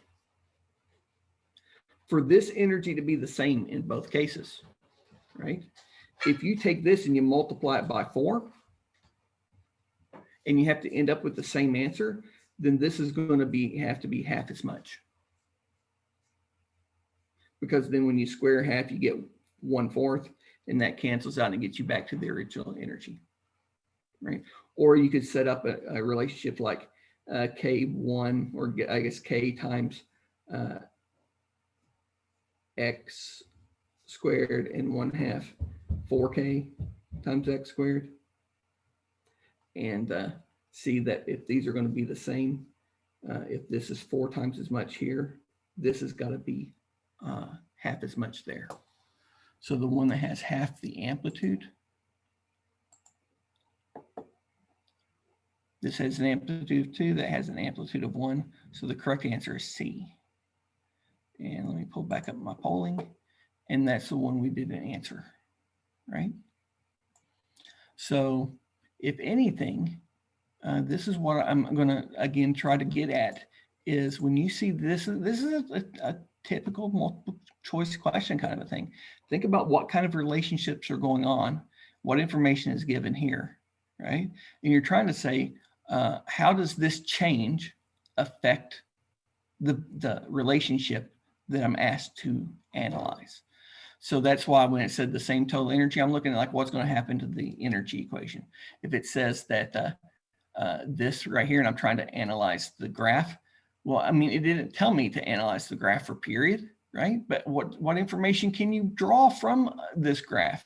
For this energy to be the same in both cases, right? If you take this and you multiply it by 4, and you have to end up with the same answer, then this is going to have to be half as much. Because then when you square half, you get 1/4, and that cancels out and gets you back to the original energy, right? Or you could set up a relationship like K1, or I guess K times x squared and 1/2 4k times x squared. And see that if these are going to be the same, if this is 4 times as much here, this has got to be half as much there. So the one that has half the amplitude, this has an amplitude of 2, that has an amplitude of 1. So the correct answer is C. And let me pull back up my polling. And that's the one we didn't answer, right? So if anything, this is what I'm going to, again, try to get at, is when you see this is a typical multiple choice question kind of a thing. Think about what kind of relationships are going on, what information is given here, right? And you're trying to say, how does this change affect the relationship that I'm asked to analyze? So that's why when it said the same total energy, I'm looking at like what's going to happen to the energy equation. If it says that this right here, and I'm trying to analyze the graph, well, I mean, it didn't tell me to analyze the graph for period, right? But what information can you draw from this graph?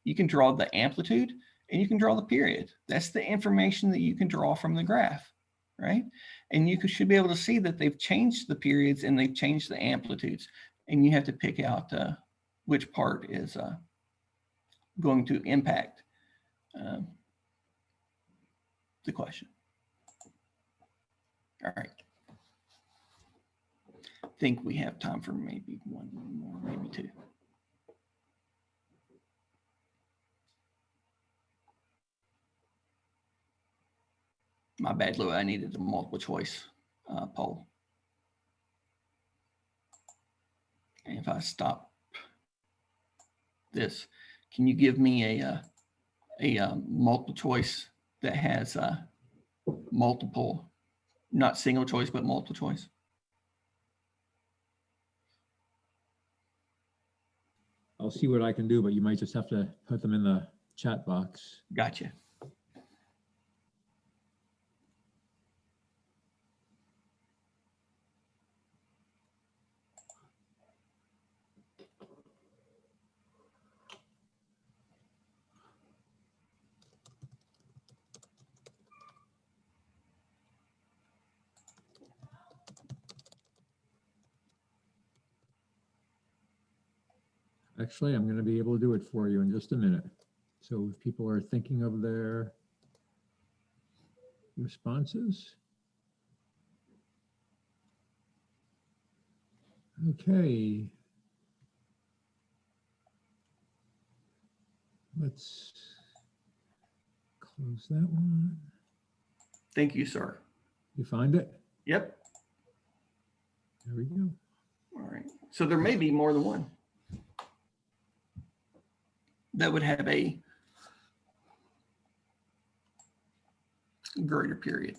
You can draw the amplitude and you can draw the period. That's the information that you can draw from the graph, right? And you should be able to see that they've changed the periods and they've changed the amplitudes. And you have to pick out which part is going to impact the question. All right. I think we have time for maybe one more, maybe two. My bad, Lou. I needed a multiple choice poll. And if I stop this, can you give me a multiple choice that has multiple, not single choice, but multiple choice? I'll see what I can do, but you might just have to put them in the chat box. Gotcha. Actually, I'm going to be able to do it for you in just a minute. So if people are thinking of their responses. Okay. Let's close that one. Thank you, sir. You find it? Yep. There we go. All right. So there may be more than one that would have a greater period.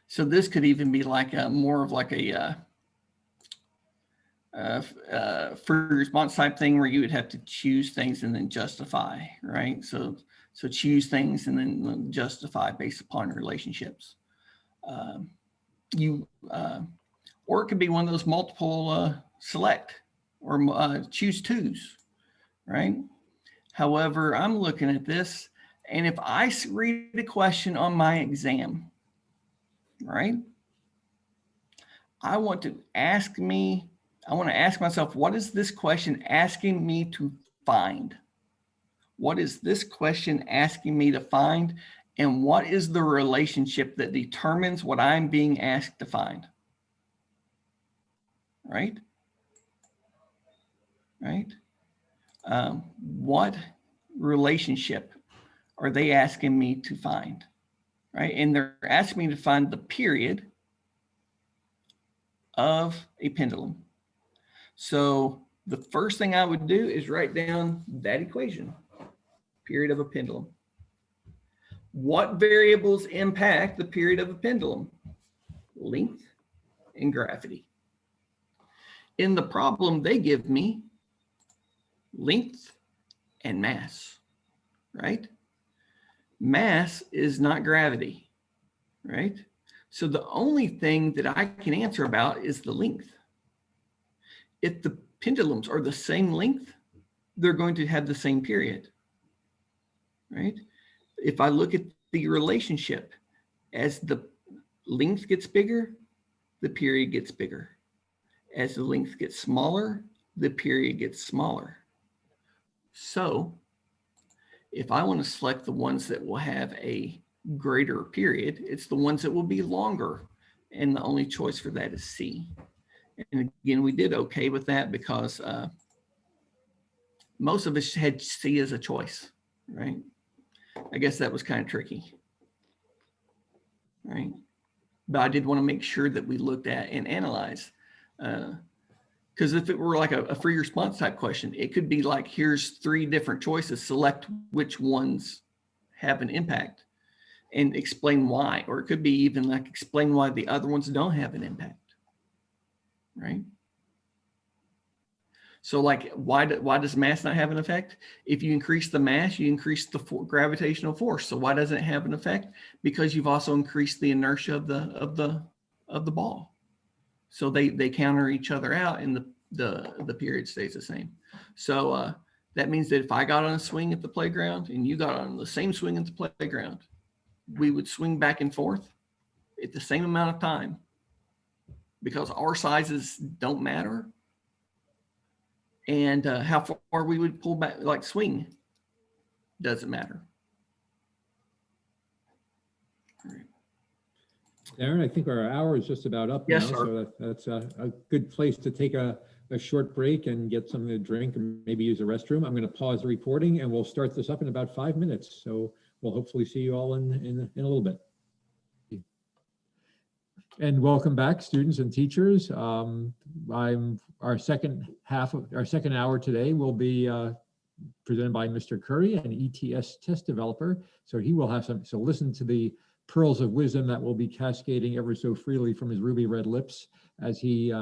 So this could even be like more of like a free response type thing where you would have to choose things and then justify, right? So choose things and then justify based upon relationships. Or it could be one of those multiple select or choose twos, right? However, I'm looking at this, and if I read a question on my exam, right? I want to ask myself, what is this question asking me to find? What is this question asking me to find? And what is the relationship that determines what I'm being asked to find? Right? Right? What relationship are they asking me to find? Right? And they're asking me to find the period of a pendulum. So the first thing I would do is write down that equation, period of a pendulum. What variables impact the period of a pendulum? Length and gravity. In the problem, they give me length and mass, right? Mass is not gravity, right? So the only thing that I can answer about is the length. If the pendulums are the same length, they're going to have the same period, right? If I look at the relationship, as the length gets bigger, the period gets bigger. As the length gets smaller, the period gets smaller. So if I want to select the ones that will have a greater period, it's the ones that will be longer. And the only choice for that is C. And again, we did okay with that because most of us had C as a choice, right? I guess that was kind of tricky, right? But I did want to make sure that we looked at and analyzed. Because if it were like a free response type question, it could be like, here's 3 different choices, select which ones have an impact and explain why. Or it could be even like explain why the other ones don't have an impact, right? So like, why does mass not have an effect? If you increase the mass, you increase the gravitational force. So why doesn't it have an effect? Because you've also increased the inertia of the ball. So they counter each other out, and the period stays the same. So that means that if I got on a swing at the playground and you got on the same swing at the playground, we would swing back and forth at the same amount of time because our sizes don't matter. And how far we would pull back, like swing, doesn't matter. Darren, I think our hour is just about up Yes, now, sir. so that's a good place to take a short break and get something to drink and maybe use the restroom. I'm going to pause the recording and we'll start this up in about 5 minutes. So we'll hopefully see you all in a little bit. And welcome back, students and teachers. Our second hour today will be presented by Mr. Curry, an ETS test developer. So he will have so listen to the pearls of wisdom that will be cascading ever so freely from his ruby red lips as he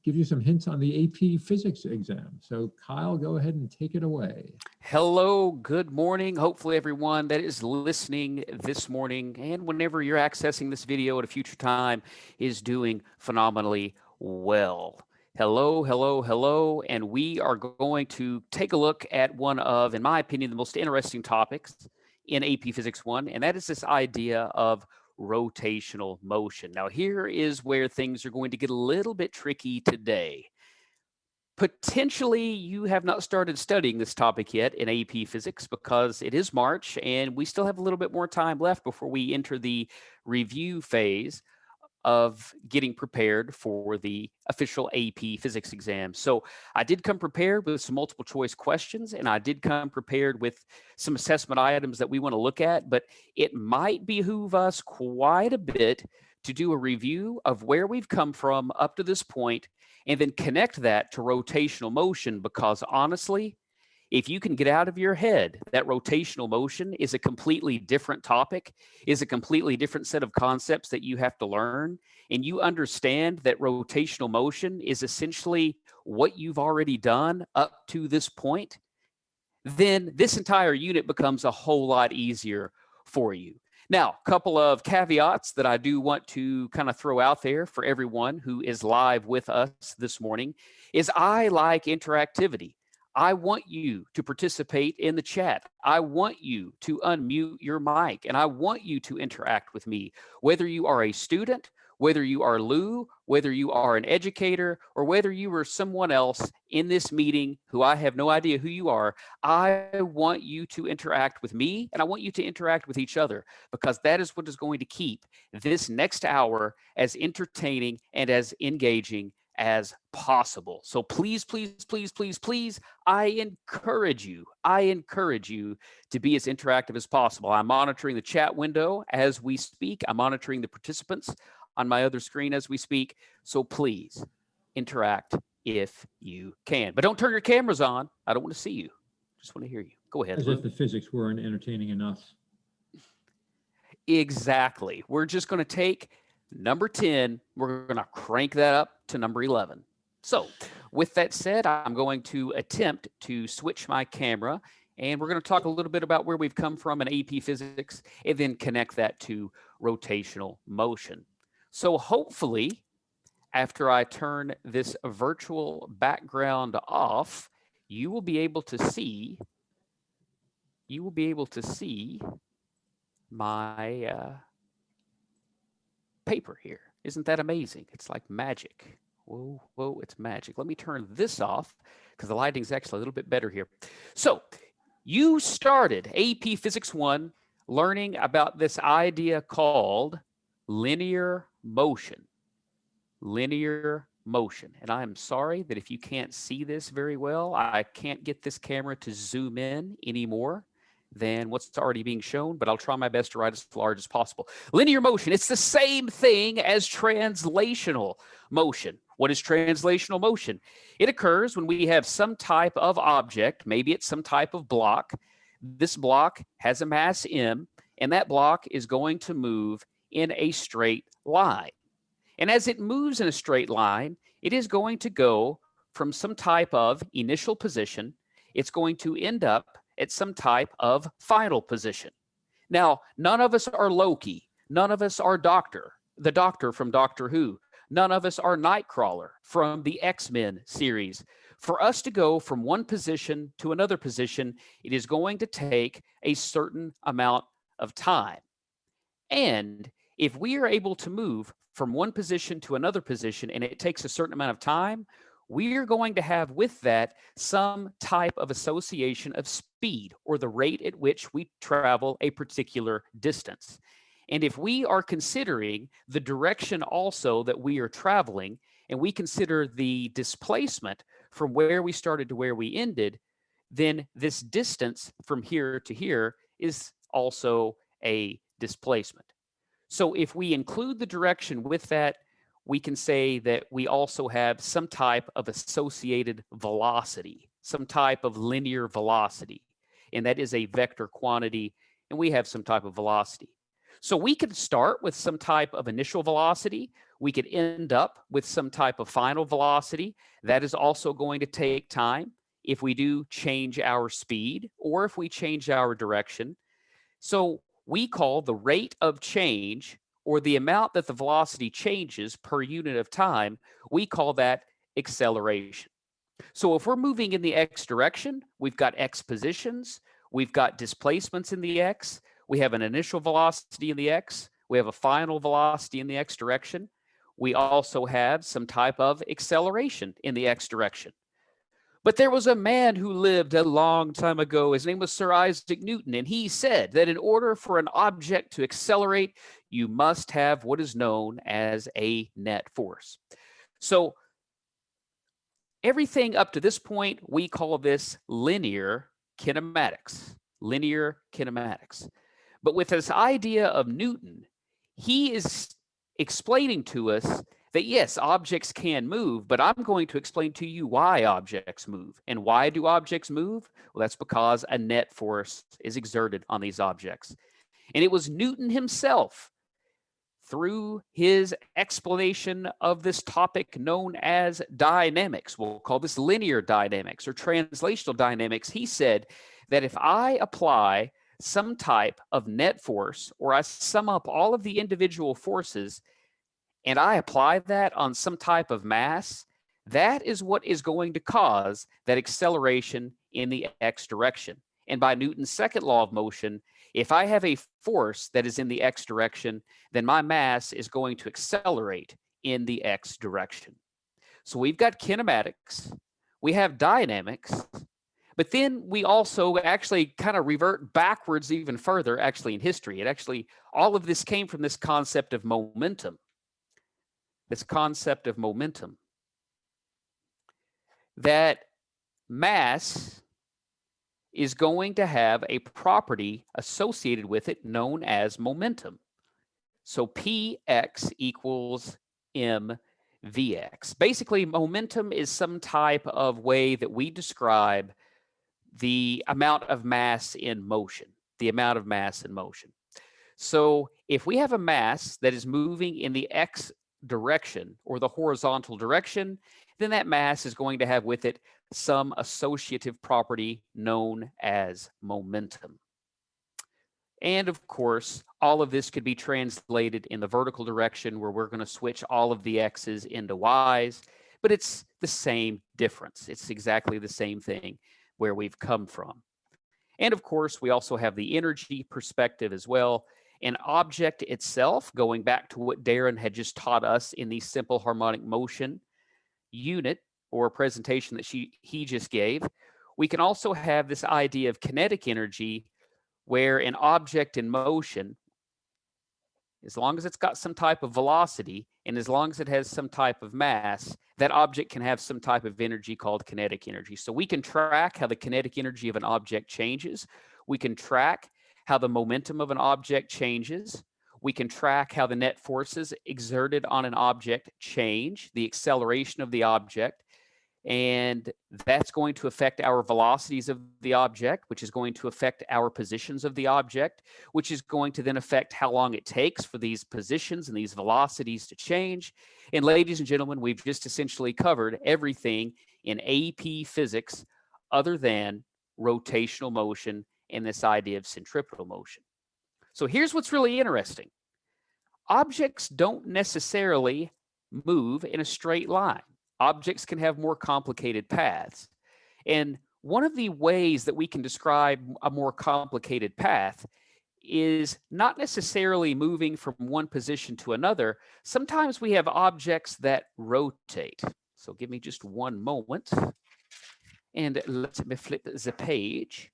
gives you some hints on the AP physics exam. So Kyle, go ahead and take it away. Hello, good morning. Hopefully everyone that is listening this morning and whenever you're accessing this video at a future time is doing phenomenally well. Hello, hello, hello. And we are going to take a look at one of, in my opinion, the most interesting topics in AP Physics 1, and that is this idea of rotational motion. Now, here is where things are going to get a little bit tricky today. Potentially, you have not started studying this topic yet in AP Physics because it is March and we still have a little bit more time left before we enter the review phase of getting prepared for the official AP Physics exam. So I did come prepared with some multiple choice questions, and I did come prepared with some assessment items that we want to look at, but it might behoove us quite a bit to do a review of where we've come from up to this point and then connect that to rotational motion, because honestly, If you can get out of your head that rotational motion is a completely different topic, is a completely different set of concepts that you have to learn, and you understand that rotational motion is essentially what you've already done up to this point, then this entire unit becomes a whole lot easier for you. Now, a couple of caveats that I do want to kind of throw out there for everyone who is live with us this morning is I like interactivity. I want you to participate in the chat. I want you to unmute your mic, and I want you to interact with me, whether you are a student, whether you are Lou, whether you are an educator, or whether you are someone else in this meeting who I have no idea who you are. I want you to interact with me, and I want you to interact with each other, because that is what is going to keep this next hour as entertaining and as engaging as possible. So please, please, please, please, please, I encourage you to be as interactive as possible. I'm monitoring the chat window as we speak. I'm monitoring the participants on my other screen as we speak. So please interact if you can. But don't turn your cameras on. I don't want to see you. Just want to hear you. Go ahead, As Lou. if the physics weren't entertaining enough. Exactly. We're just going to take number 10. We're going to crank that up to number 11. So with that said, I'm going to attempt to switch my camera, and we're going to talk a little bit about where we've come from in AP Physics, and then connect that to rotational motion. So hopefully, after I turn this virtual background off, you will be able to see my paper here. Isn't that amazing? It's like magic. Whoa, whoa, it's magic. Let me turn this off because the lighting's actually a little bit better here. So you started AP Physics 1 learning about this idea called linear motion. Linear motion. And I am sorry that if you can't see this very well, I can't get this camera to zoom in anymore than what's already being shown, but I'll try my best to write as large as possible. Linear motion, it's the same thing as translational motion. What is translational motion? It occurs when we have some type of object, maybe it's some type of block. This block has a mass m, and that block is going to move in a straight line. And as it moves in a straight line, it is going to go from some type of initial position. It's going to end up at some type of final position. Now, none of us are Loki. None of us are the Doctor from Doctor Who. None of us are Nightcrawler from the X-Men series. For us to go from one position to another position, it is going to take a certain amount of time. And if we are able to move from one position to another position and it takes a certain amount of time, we are going to have with that some type of association of speed, or the rate at which we travel a particular distance. And if we are considering the direction also that we are traveling, and we consider the displacement from where we started to where we ended, then this distance from here to here is also a displacement. So if we include the direction with that, we can say that we also have some type of associated velocity, some type of linear velocity, and that is a vector quantity, and we have some type of velocity. So we could start with some type of initial velocity. We could end up with some type of final velocity. That is also going to take time if we do change our speed or if we change our direction. So we call the rate of change, or the amount that the velocity changes per unit of time, we call that acceleration. So if we're moving in the x direction, we've got x positions, we've got displacements in the x, we have an initial velocity in the x, we have a final velocity in the x direction. We also have some type of acceleration in the x direction. But there was a man who lived a long time ago. His name was Sir Isaac Newton, and he said that in order for an object to accelerate, you must have what is known as a net force. So everything up to this point, we call this linear kinematics. Linear kinematics. But with this idea of Newton, he is explaining to us that yes, objects can move, but I'm going to explain to you why objects move. And why do objects move? Well, that's because a net force is exerted on these objects. And it was Newton himself, through his explanation of this topic known as dynamics, we'll call this linear dynamics or translational dynamics, he said that if I apply some type of net force, or I sum up all of the individual forces, and I apply that on some type of mass, that is what is going to cause that acceleration in the x direction. And by Newton's second law of motion, if I have a force that is in the x direction, then my mass is going to accelerate in the x direction. So we've got kinematics, we have dynamics, but then we also actually kind of revert backwards even further actually in history. All of this came from this concept of momentum. That mass is going to have a property associated with it known as momentum. So Px equals mvx. Basically, momentum is some type of way that we describe the amount of mass in motion, So if we have a mass that is moving in the x direction or the horizontal direction, then that mass is going to have with it some associative property known as momentum. And of course, all of this could be translated in the vertical direction where we're going to switch all of the x's into y's, but it's the same difference. It's exactly the same thing where we've come from. And of course, we also have the energy perspective as well. An object itself, going back to what Darren had just taught us in the simple harmonic motion unit or presentation that he just gave, we can also have this idea of kinetic energy where an object in motion, as long as it's got some type of velocity and as long as it has some type of mass, that object can have some type of energy called kinetic energy. So we can track how the kinetic energy of an object changes. We can track how the momentum of an object changes. We can track how the net forces exerted on an object change, the acceleration of the object, and that's going to affect our velocities of the object, which is going to affect our positions of the object, which is going to then affect how long it takes for these positions and these velocities to change. And ladies and gentlemen, we've just essentially covered everything in AP physics other than rotational motion and this idea of centripetal motion. So here's what's really interesting. Objects don't necessarily move in a straight line. Objects can have more complicated paths. And one of the ways that we can describe a more complicated path is not necessarily moving from one position to another. Sometimes we have objects that rotate. So give me just one moment. And let me flip the page.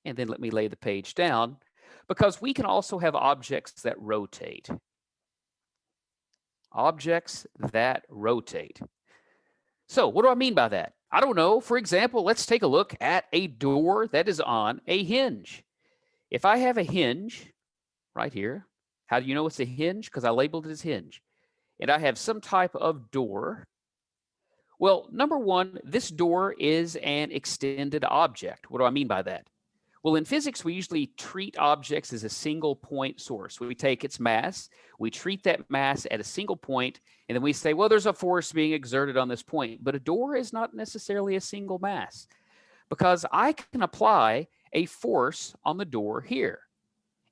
And then let me lay the page down. Because we can also have objects that rotate. Objects that rotate. So what do I mean by that? I don't know. For example, let's take a look at a door that is on a hinge. If I have a hinge right here, how do you know it's a hinge? Because I labeled it as hinge. And I have some type of door. Well, number one, this door is an extended object. What do I mean by that? Well, in physics, we usually treat objects as a single point source. We take its mass, we treat that mass at a single point, and then we say, well, there's a force being exerted on this point. But a door is not necessarily a single mass because I can apply a force on the door here.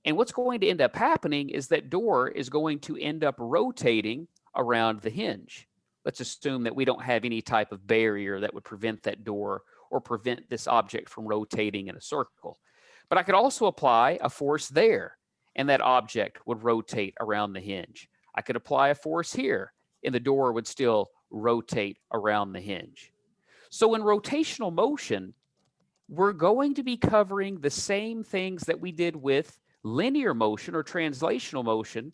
And what's going to end up happening is that door is going to end up rotating around the hinge. Let's assume that we don't have any type of barrier that would prevent that door or prevent this object from rotating in a circle. But I could also apply a force there, and that object would rotate around the hinge. I could apply a force here, and the door would still rotate around the hinge. So in rotational motion, we're going to be covering the same things that we did with linear motion or translational motion,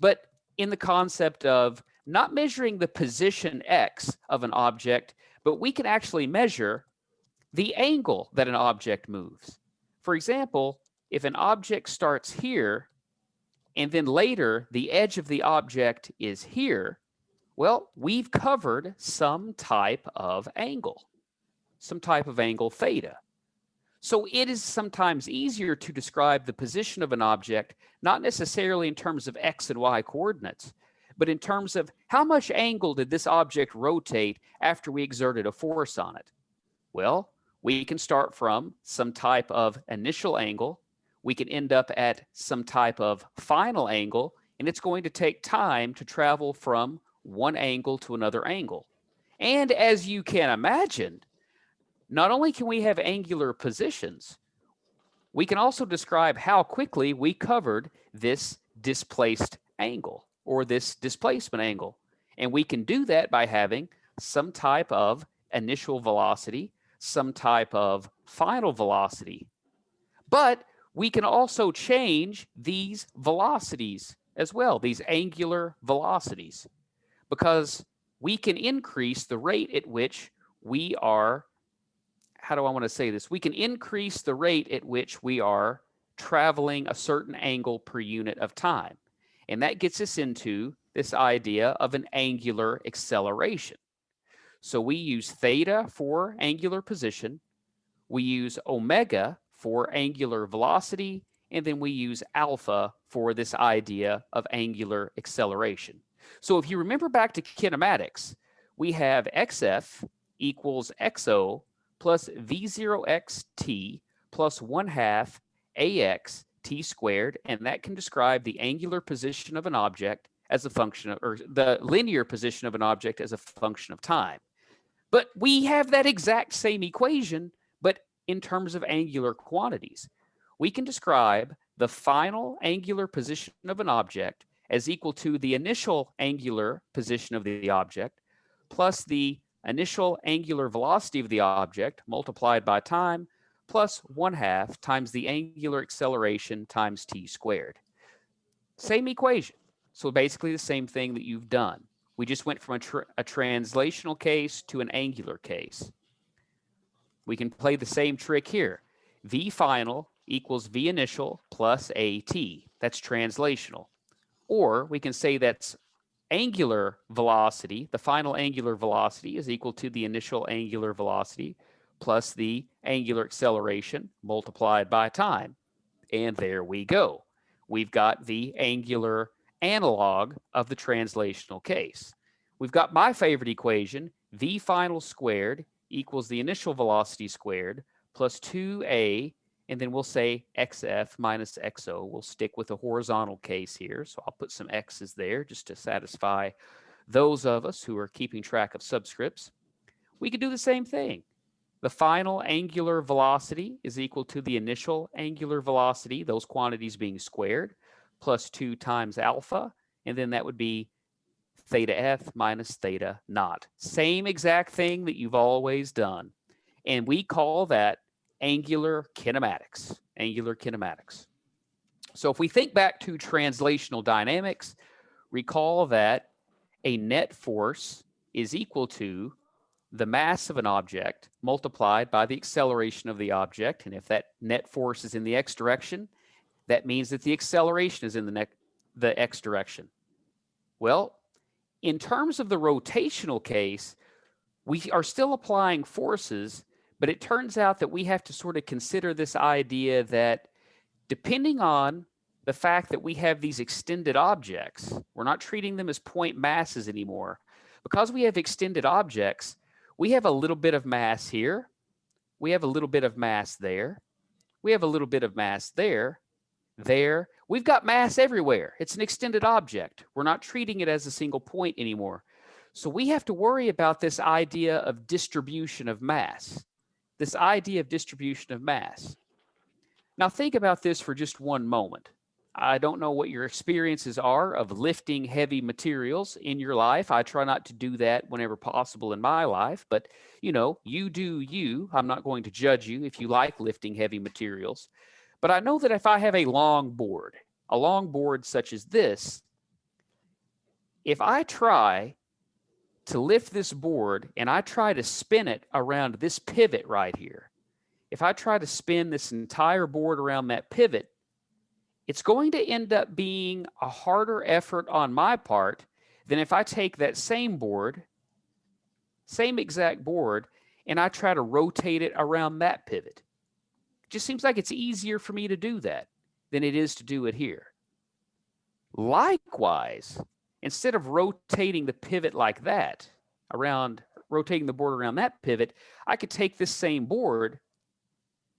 but in the concept of not measuring the position x of an object, but we can actually measure the angle that an object moves. For example, if an object starts here and then later the edge of the object is here, Well, we've covered some type of angle theta. So it is sometimes easier to describe the position of an object, not necessarily in terms of x and y coordinates, but in terms of how much angle did this object rotate after we exerted a force on it. Well, we can start from some type of initial angle. We can end up at some type of final angle, and it's going to take time to travel from one angle to another angle. And as you can imagine, not only can we have angular positions, we can also describe how quickly we covered this displaced angle or this displacement angle. And we can do that by having some type of initial velocity, some type of final velocity. But we can also change these velocities as well, these angular velocities, because we can increase the rate at which we are, how do I want to say this? We can increase the rate at which we are traveling a certain angle per unit of time. And that gets us into this idea of an angular acceleration. So we use theta for angular position, we use omega for angular velocity, and then we use alpha for this idea of angular acceleration. So if you remember back to kinematics, we have xf equals xo plus v0xt plus 1/2 ax t squared, and that can describe the angular position of an object as a function of, or the linear position of an object as a function of time. But we have that exact same equation, but in terms of angular quantities. We can describe the final angular position of an object as equal to the initial angular position of the object plus the initial angular velocity of the object multiplied by time plus 1/2 times the angular acceleration times t squared. Same equation. So basically the same thing that you've done. We just went from a translational case to an angular case. We can play the same trick here. V final equals V initial plus AT. That's translational. Or we can say that's angular velocity, the final angular velocity is equal to the initial angular velocity plus the angular acceleration multiplied by time. And there we go. We've got the angular analog of the translational case. We've got my favorite equation, V final squared equals the initial velocity squared plus 2a, and then we'll say xf minus xo. We'll stick with the horizontal case here, so I'll put some x's there just to satisfy those of us who are keeping track of subscripts. We could do the same thing. The final angular velocity is equal to the initial angular velocity, those quantities being squared, plus 2 times alpha, and then that would be theta f minus theta naught. Same exact thing that you've always done. And we call that angular kinematics. Angular kinematics. So if we think back to translational dynamics, recall that a net force is equal to the mass of an object multiplied by the acceleration of the object. And if that net force is in the x direction, that means that the acceleration is in the x direction. Well, in terms of the rotational case, we are still applying forces, but it turns out that we have to sort of consider this idea that depending on the fact that we have these extended objects, we're not treating them as point masses anymore. Because we have extended objects, we have a little bit of mass here. We have a little bit of mass there. We have a little bit of mass there. There. We've got mass everywhere. It's an extended object. We're not treating it as a single point anymore. So we have to worry about this idea of distribution of mass. This idea of distribution of mass. Now think about this for just one moment. I don't know what your experiences are of lifting heavy materials in your life. I try not to do that whenever possible in my life, but you know, you do you. I'm not going to judge you if you like lifting heavy materials. But I know that if I have a long board such as this, if I try to lift this board and I try to spin it around this pivot right here, if I try to spin this entire board around that pivot, it's going to end up being a harder effort on my part than if I take that same board, same exact board, and I try to rotate it around that pivot. It just seems like it's easier for me to do that than it is to do it here. Likewise, instead of rotating the pivot like that, rotating the board around that pivot, I could take this same board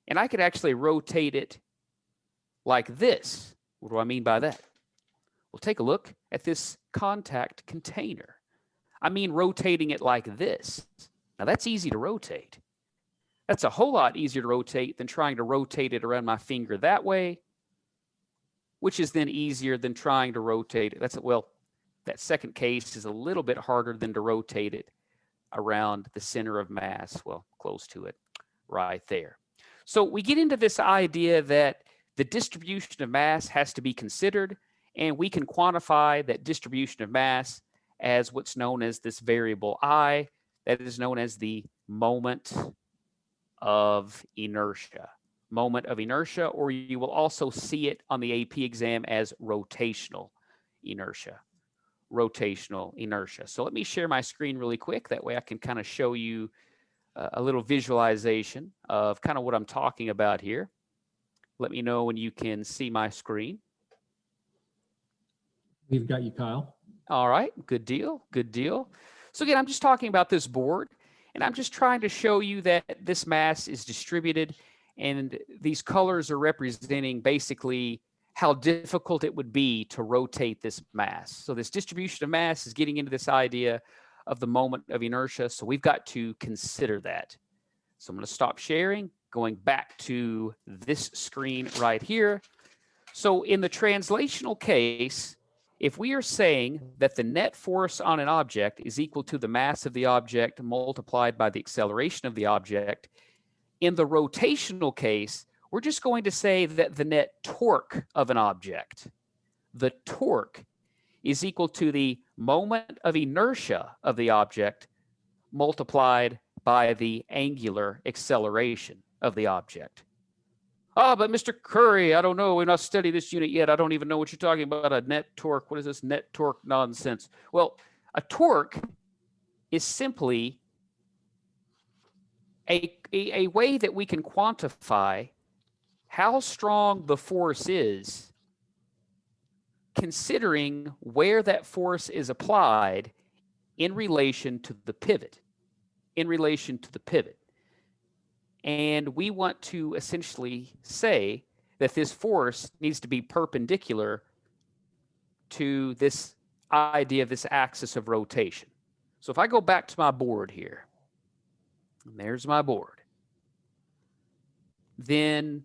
and I could actually rotate it like this. What do I mean by that? Well, take a look at this contact container. I mean rotating it like this. Now that's easy to rotate. That's a whole lot easier to rotate than trying to rotate it around my finger that way, which is then easier than trying to rotate it. Well, that second case is a little bit harder than to rotate it around the center of mass, well, close to it, right there. So we get into this idea that the distribution of mass has to be considered, and we can quantify that distribution of mass as what's known as this variable I, that is known as the moment of inertia. Moment of inertia, or you will also see it on the AP exam as rotational inertia. Rotational inertia. So let me share my screen really quick. That way I can kind of show you a little visualization of kind of what I'm talking about here. Let me know when you can see my screen. We've got you, Kyle. All right, good deal, good deal. So again, I'm just talking about this board, and I'm just trying to show you that this mass is distributed, and these colors are representing basically how difficult it would be to rotate this mass. So this distribution of mass is getting into this idea of the moment of inertia, so we've got to consider that. So I'm going to stop sharing, going back to this screen right here. So in the translational case, if we are saying that the net force on an object is equal to the mass of the object multiplied by the acceleration of the object, in the rotational case, we're just going to say that the net torque of an object, the torque, is equal to the moment of inertia of the object multiplied by the angular acceleration of the object. Oh, but Mr. Curry, I don't know. We've not studied this unit yet. I don't even know what you're talking about. A net torque. What is this net torque nonsense? Well, a torque is simply a way that we can quantify how strong the force is, considering where that force is applied in relation to the pivot. And we want to essentially say that this force needs to be perpendicular to this idea of this axis of rotation. So if I go back to my board here, and there's my board, then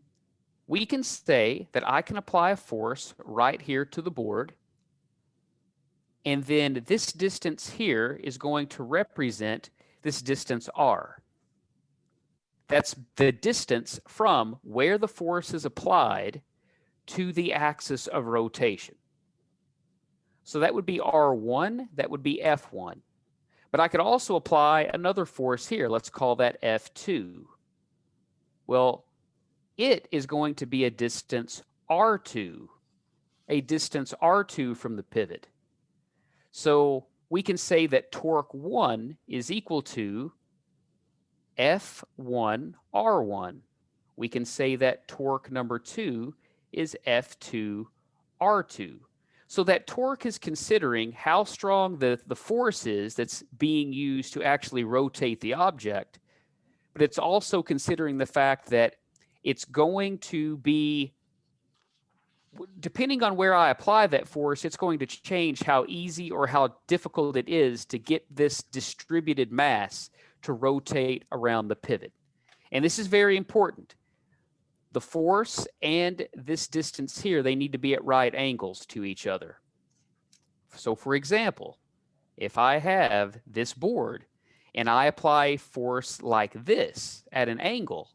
we can say that I can apply a force right here to the board, and then this distance here is going to represent this distance r. That's the distance from where the force is applied to the axis of rotation. So that would be R1, that would be F1. But I could also apply another force here. Let's call that F2. Well, it is going to be a distance R2, from the pivot. So we can say that torque 1 is equal to F1 R1. We can say that torque number 2 is F2 R2. So that torque is considering how strong the force is that's being used to actually rotate the object, but it's also considering the fact that it's going to be, depending on where I apply that force, it's going to change how easy or how difficult it is to get this distributed mass to rotate around the pivot. And this is very important. The force and this distance here, they need to be at right angles to each other. So for example, if I have this board and I apply force like this at an angle,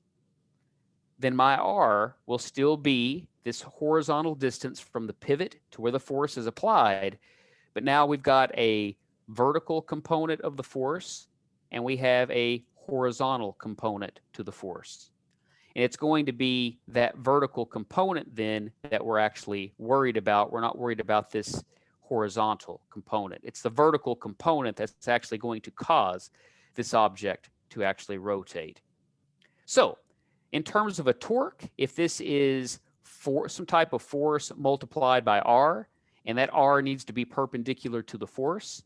then my R will still be this horizontal distance from the pivot to where the force is applied. But now we've got a vertical component of the force, and we have a horizontal component to the force. And it's going to be that vertical component then that we're actually worried about. We're not worried about this horizontal component. It's the vertical component that's actually going to cause this object to actually rotate. So in terms of a torque, if this is some type of force multiplied by R, and that R needs to be perpendicular to the force,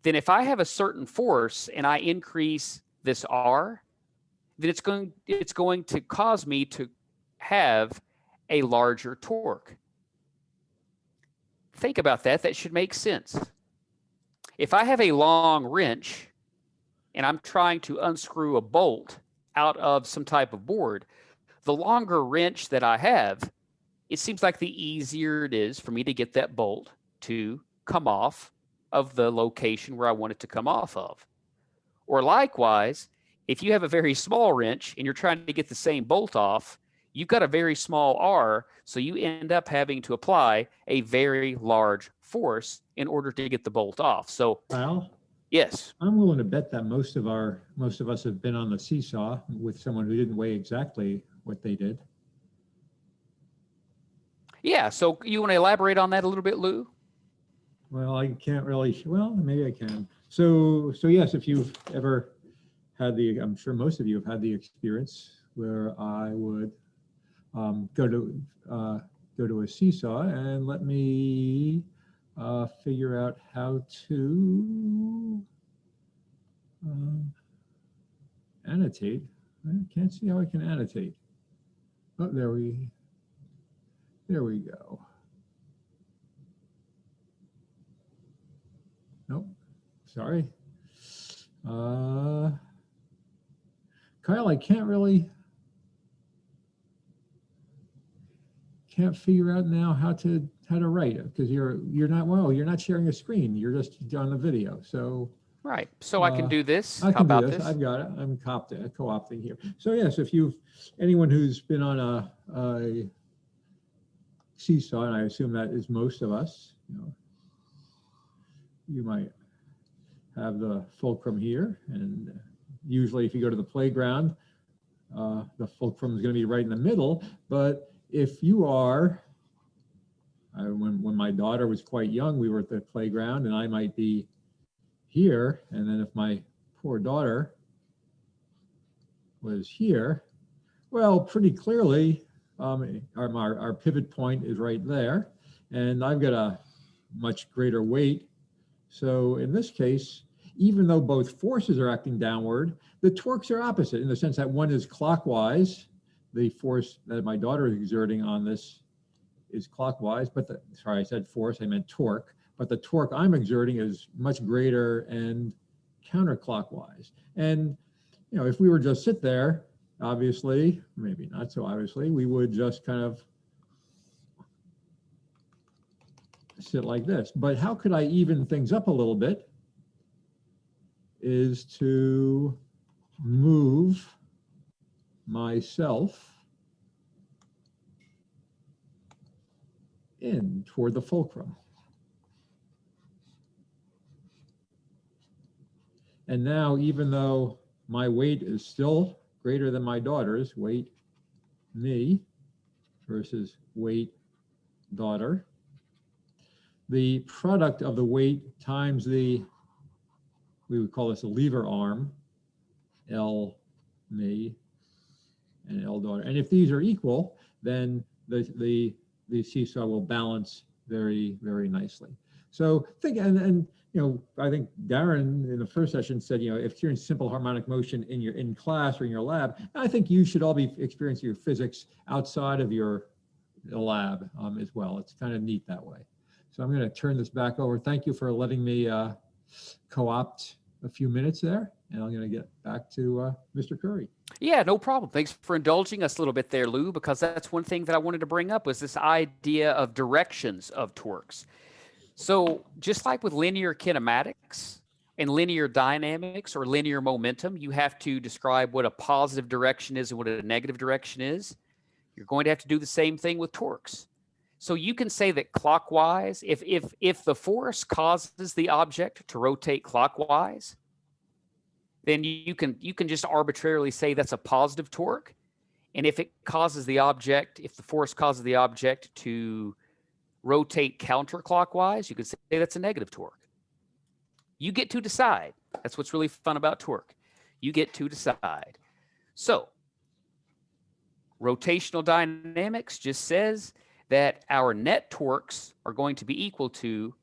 then if I have a certain force and I increase this R, then it's going to cause me to have a larger torque. Think about that. That should make sense. If I have a long wrench and I'm trying to unscrew a bolt out of some type of board, the longer wrench that I have, it seems like the easier it is for me to get that bolt to come off of the location where I want it to come off of. Or likewise, if you have a very small wrench and you're trying to get the same bolt off, you've got a very small R, so you end up having to apply a very large force in order to get the bolt off. So, Kyle, yes, I'm willing to bet that most of us have been on the seesaw with someone who didn't weigh exactly what they did. Yeah, so you want to elaborate on that a little bit, Lou? Well, I can't really, well, maybe I can. So yes, if you've ever had I'm sure most of you have had the experience where I would go to a seesaw and let me figure out how to annotate. I can't see how I can annotate. Oh, there we go. Nope, sorry. Kyle, I can't figure out now how to write it because you're not sharing a screen. You're just on the video. So right. So I can do this. I How can do about this. this? I've got it. I'm co-opting here. So yes, if anyone who's been on a seesaw, and I assume that is most of us, you might have the fulcrum here, and usually if you go to the playground, the fulcrum is going to be right in the middle. But if you are, when my daughter was quite young, we were at the playground, and I might be here, and then if my poor daughter was here, well, pretty clearly, our pivot point is right there, and I've got a much greater weight. So in this case, even though both forces are acting downward, the torques are opposite in the sense that one is clockwise. The force that my daughter is exerting on this is clockwise, but sorry, I said force, I meant torque, but the torque I'm exerting is much greater and counterclockwise. And, if we were just sit there, obviously, maybe not so obviously, we would just kind of sit like this. But how could I even things up a little bit is to move myself in toward the fulcrum. And now, even though my weight is still greater than my daughter's, weight me versus weight daughter, the product of the weight times we would call this a lever arm, L me and L daughter. And if these are equal, then the seesaw will balance very, very nicely. So think, I think Darren in the first session said, if you're in simple harmonic motion in class or in your lab, I think you should all be experiencing your physics outside of your lab as well. It's kind of neat that way. So I'm going to turn this back over. Thank you for letting me co-opt a few minutes there, and I'm going to get back to Mr. Curry. Yeah, no problem. Thanks for indulging us a little bit there, Lou, because that's one thing that I wanted to bring up was this idea of directions of torques. So just like with linear kinematics and linear dynamics or linear momentum, you have to describe what a positive direction is and what a negative direction is. You're going to have to do the same thing with torques. So you can say that clockwise, if the force causes the object to rotate clockwise, then you can just arbitrarily say that's a positive torque. And if it causes the object, if the force causes the object to rotate counterclockwise, you could say that's a negative torque. You get to decide. That's what's really fun about torque. You get to decide. So, rotational dynamics just says that our net torques are going to be equal to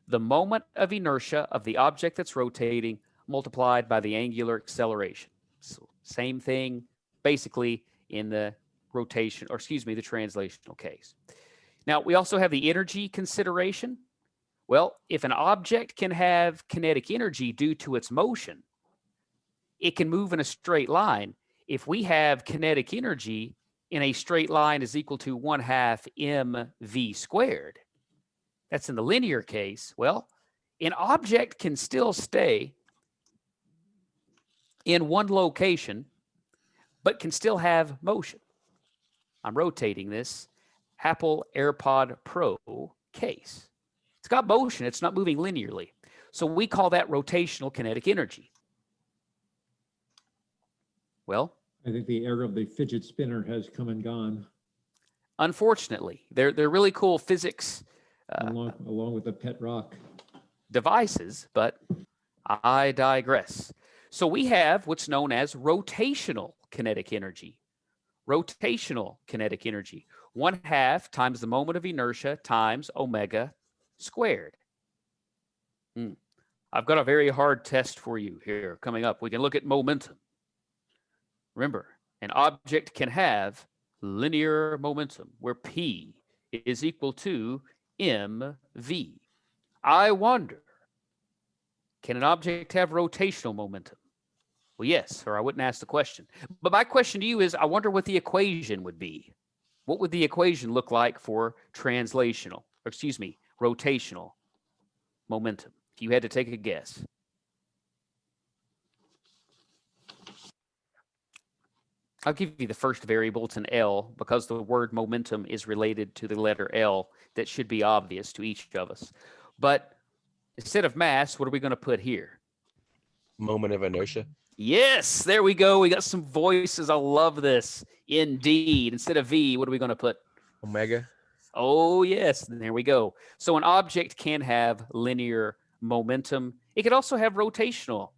the moment of inertia of the object that's rotating multiplied by the angular acceleration. So same thing basically in the rotation, or excuse me, the translational case. Now, we also have the energy consideration. Well, if an object can have kinetic energy due to its motion, it can move in a straight line. If we have kinetic energy in a straight line is equal to 1/2 mv squared, that's in the linear case. Well, an object can still stay in one location, but can still have motion. I'm rotating this Apple AirPod Pro case. It's got motion. It's not moving linearly. So we call that rotational kinetic energy. Well, I think the era of the fidget spinner has come and gone. Unfortunately, they're really cool physics along with the pet rock devices, but I digress. So we have what's known as rotational kinetic energy. Rotational kinetic energy, 1/2 times the moment of inertia times omega squared. I've got a very hard test for you here coming up. We can look at momentum. Remember, an object can have linear momentum where P is equal to mv. I wonder, can an object have rotational momentum? Well, yes, or I wouldn't ask the question. But my question to you is, I wonder what the equation would be. What would the equation look like for translational, or excuse me, rotational momentum? If you had to take a guess. I'll give you the first variable. It's an L, because the word momentum is related to the letter L. That should be obvious to each of us. But instead of mass, what are we going to put here? Moment of inertia. Yes, there we go. We got some voices. I love this. Indeed. Instead of V, what are we going to put? Omega. Oh, yes. There we go. So an object can have linear momentum. It could also have rotational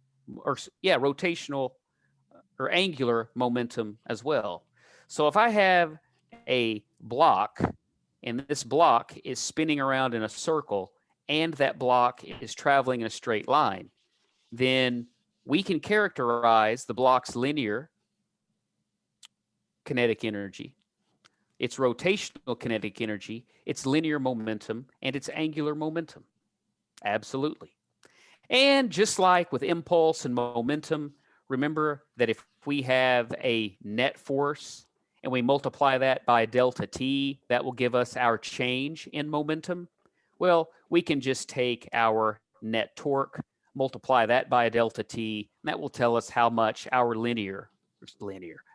or angular momentum as well. So if I have a block and this block is spinning around in a circle and that block is traveling in a straight line, then we can characterize the block's linear kinetic energy, its rotational kinetic energy, its linear momentum, and its angular momentum. Absolutely. And just like with impulse and momentum, remember that if we have a net force and we multiply that by delta t, that will give us our change in momentum. Well, we can just take our net torque, multiply that by a delta t, and that will tell us how much our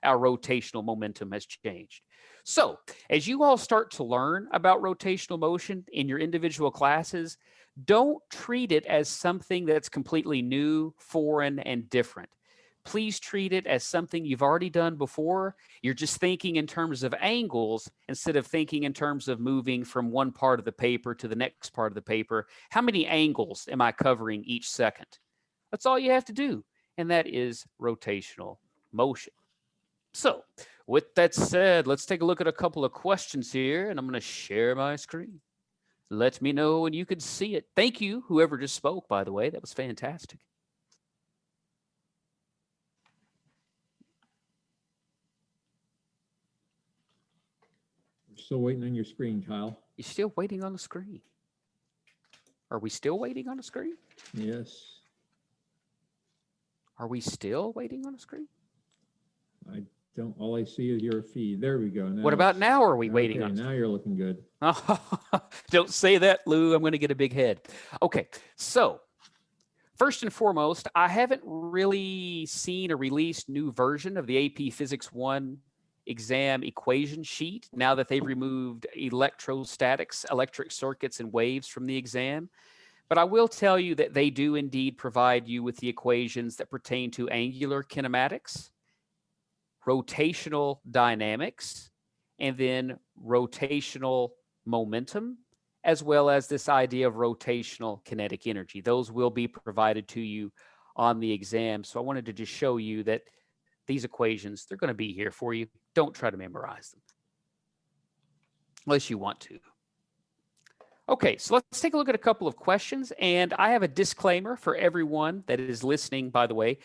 our rotational momentum has changed. So as you all start to learn about rotational motion in your individual classes, don't treat it as something that's completely new, foreign, and different. Please treat it as something you've already done before. You're just thinking in terms of angles instead of thinking in terms of moving from one part of the paper to the next part of the paper. How many angles am I covering each second? That's all you have to do, and that is rotational motion. So with that said, let's take a look at a couple of questions here, and I'm going to share my screen. Let me know when you can see it. Thank you, whoever just spoke, by the way. That was fantastic. Still waiting on your screen, Kyle. You're still waiting on the screen. Are we still waiting on the screen? Yes. Are we still waiting on the screen? I don't. All I see is your feed. There we go. Now what about now? Are we waiting on? Now you're looking good. Don't say that, Lou. I'm going to get a big head. Okay, so first and foremost, I haven't really seen a released new version of the AP Physics 1 exam equation sheet now that they've removed electrostatics, electric circuits, and waves from the exam. But I will tell you that they do indeed provide you with the equations that pertain to angular kinematics, rotational dynamics, and then rotational momentum, as well as this idea of rotational kinetic energy. Those will be provided to you on the exam. So I wanted to just show you that these equations, they're going to be here for you. Don't try to memorize them unless you want to. Okay, so let's take a look at a couple of questions. And I have a disclaimer for everyone that is listening, by the way.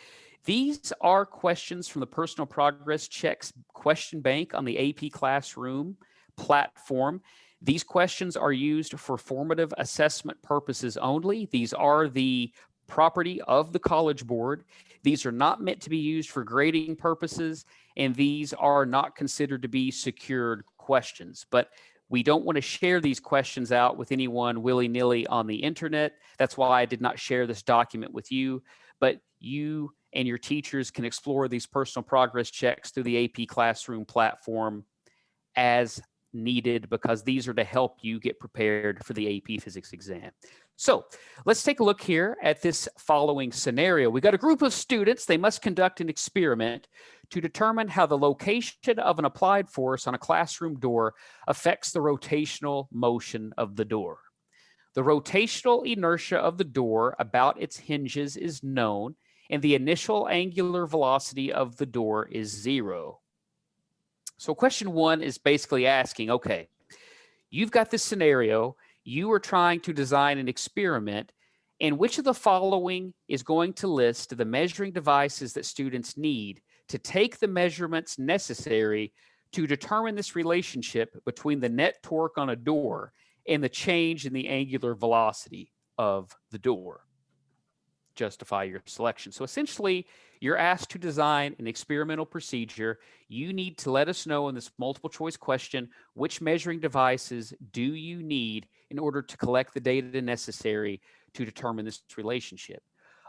These are questions from the Personal Progress Checks question bank on the AP Classroom platform. These questions are used for formative assessment purposes only. These are the property of the College Board. These are not meant to be used for grading purposes, and these are not considered to be secured questions. But we don't want to share these questions out with anyone willy-nilly on the internet. That's why I did not share this document with you. But you and your teachers can explore these personal progress checks through the AP Classroom platform as needed, because these are to help you get prepared for the AP Physics exam. So let's take a look here at this following scenario. We got a group of students. They must conduct an experiment to determine how the location of an applied force on a classroom door affects the rotational motion of the door. The rotational inertia of the door about its hinges is known, and the initial angular velocity of the door is 0. So question 1 is basically asking, okay, you've got this scenario, you are trying to design an experiment, and which of the following is going to list the measuring devices that students need to take the measurements necessary to determine this relationship between the net torque on a door and the change in the angular velocity of the door? Justify your selection. So essentially, you're asked to design an experimental procedure. You need to let us know in this multiple choice question, which measuring devices do you need in order to collect the data necessary to determine this relationship?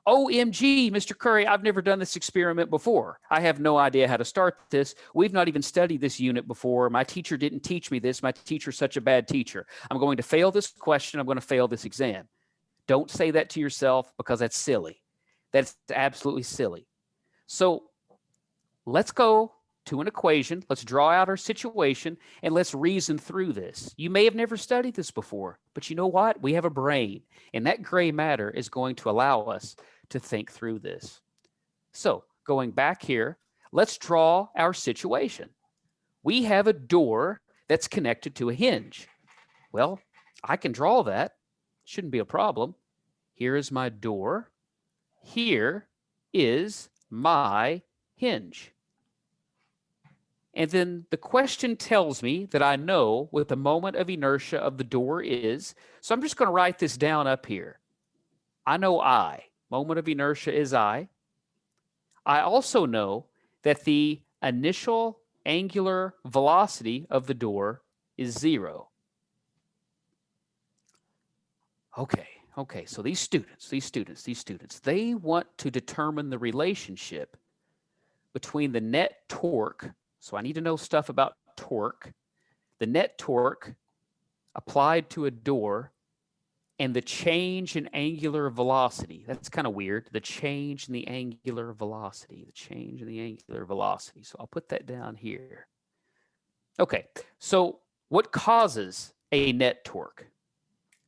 OMG, Mr. Curry, I've never done this experiment before. I have no idea how to start this. We've not even studied this unit before. My teacher didn't teach me this. My teacher's such a bad teacher. I'm going to fail this question. I'm going to fail this exam. Don't say that to yourself, because that's silly. That's absolutely silly. So let's go to an equation. Let's draw out our situation and let's reason through this. You may have never studied this before, but you know what? We have a brain, and that gray matter is going to allow us to think through this. So going back here, let's draw our situation. We have a door that's connected to a hinge. Well, I can draw that. Shouldn't be a problem. Here is my door. Here is my hinge. And then the question tells me that I know what the moment of inertia of the door is. So I'm just going to write this down up here. I know I. Moment of inertia is I. I also know that the initial angular velocity of the door is 0. Okay, so these students, they want to determine the relationship between the net torque. So I need to know stuff about torque, the net torque applied to a door, and the change in angular velocity. That's kind of weird. The change in the angular velocity, So I'll put that down here. Okay, so what causes a net torque?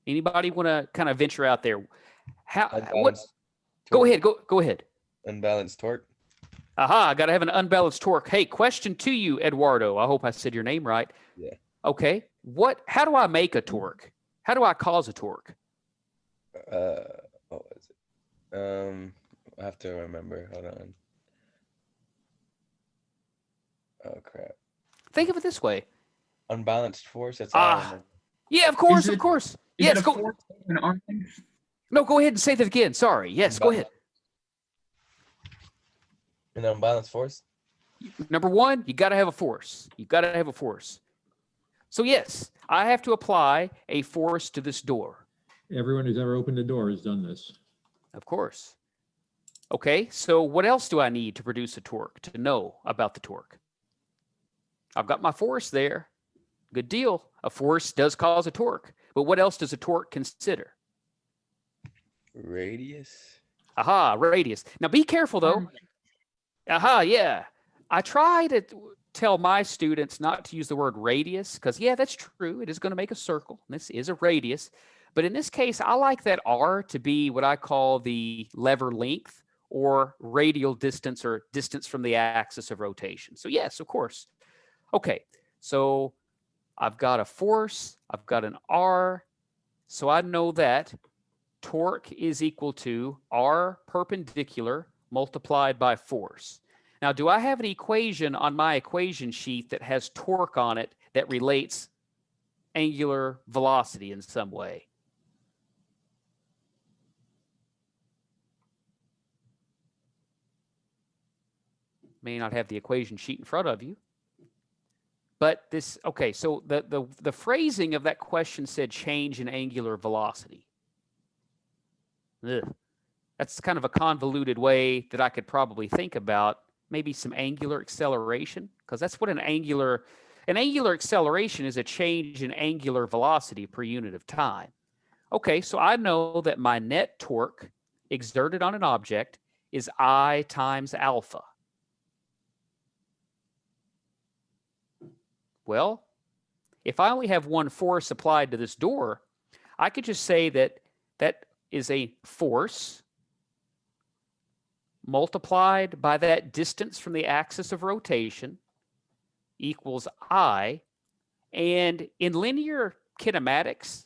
Anybody want to kind of venture out there? Go ahead. Unbalanced torque. Aha, I got to have an unbalanced torque. Hey, question to you, Eduardo. I hope I said your name right. Yeah. Okay. How do I make a torque? How do I cause a torque? What was it? I have to remember. Hold on. Oh crap. Think of it this way. Unbalanced force. That's all I remember. Yeah, of course. Yes, go. No, go ahead and say that again. Sorry. Yes, go ahead. An unbalanced force? Number 1, you got to have a force. So yes, I have to apply a force to this door. Everyone who's ever opened a door has done this. Of course. Okay, so what else do I need to produce a torque, to know about the torque? I've got my force there. Good deal. A force does cause a torque. But what else does a torque consider? Radius. Aha, radius. Now be careful though. Aha, yeah. I tried it. tell my students not to use the word radius because, yeah, that's true. It is going to make a circle. This is a radius. But in this case, I like that R to be what I call the lever length or radial distance or distance from the axis of rotation. So yes, of course. Okay, so I've got a force, I've got an R. So I know that torque is equal to R perpendicular multiplied by force. Now, do I have an equation on my equation sheet that has torque on it that relates angular velocity in some way? May not have the equation sheet in front of you. But this, okay, so the phrasing of that question said change in angular velocity. Ugh. That's kind of a convoluted way that I could probably think about maybe some angular acceleration, because that's what an angular acceleration is, a change in angular velocity per unit of time. Okay, so I know that my net torque exerted on an object is I times alpha. Well, if I only have one force applied to this door, I could just say that that is a force multiplied by that distance from the axis of rotation equals I. And in linear kinematics,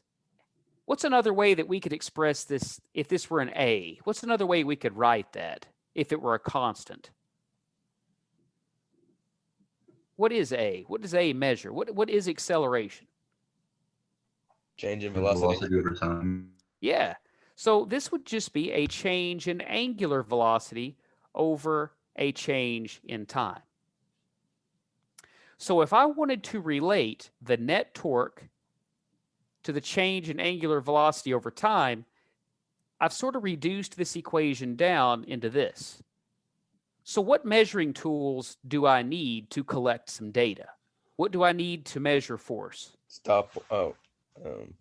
what's another way that we could express this if this were an A? What's another way we could write that if it were a constant? What is A? What does A measure? What is acceleration? Change in velocity over time. Yeah. So this would just be a change in angular velocity over a change in time. So if I wanted to relate the net torque to the change in angular velocity over time, I've sort of reduced this equation down into this. So what measuring tools do I need to collect some data? What do I need to measure force? Stop. Oh. Never mind.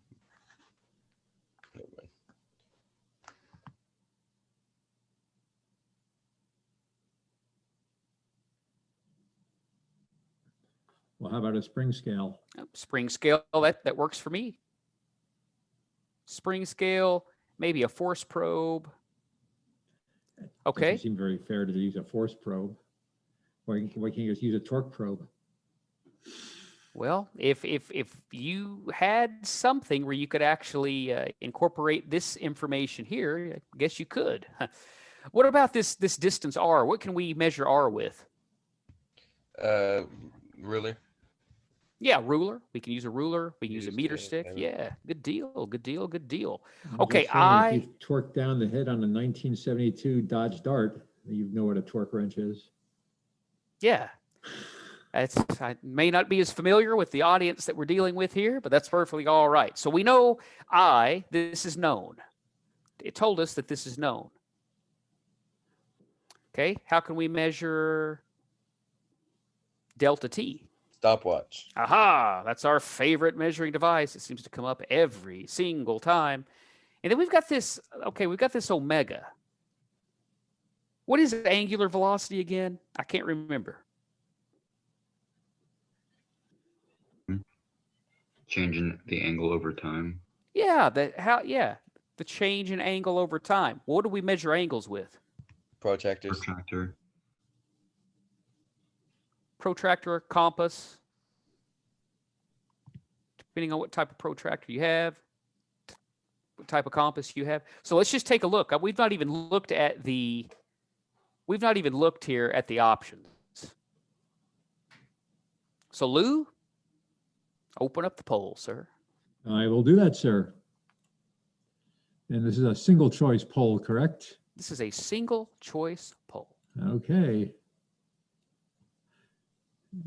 Well, how about a spring scale? Spring scale, that works for me. Spring scale, maybe a force probe. Okay. Doesn't seem very fair to use a force probe. Why can't you just use a torque probe? Well, if you had something where you could actually incorporate this information here, I guess you could. What about this distance R? What can we measure R with? Ruler. Yeah, ruler. We can use a ruler. We can use a meter stick, stick. maybe. Yeah, good deal, good deal, good deal. I'm Okay, just saying, if you torque down the head on a 1972 Dodge Dart, you know what a torque wrench is. Yeah. I may not be as familiar with the audience that we're dealing with here, but that's perfectly all right. So we know this is known. It told us that this is known. Okay, how can we measure delta T? Stopwatch. Aha, that's our favorite measuring device. It seems to come up every single time. And then we've got this, we've got this omega. What is angular velocity again? I can't remember. Changing the angle over time. Yeah, the change in angle over time. What do we measure angles with? Protractors. Protractor, compass. Depending on what type of protractor you have, what type of compass you have. So let's just take a look. We've not even looked here at the options. So Lou, open up the poll, sir. I will do that, sir. And this is a single choice poll, correct? This is a single choice poll. Okay.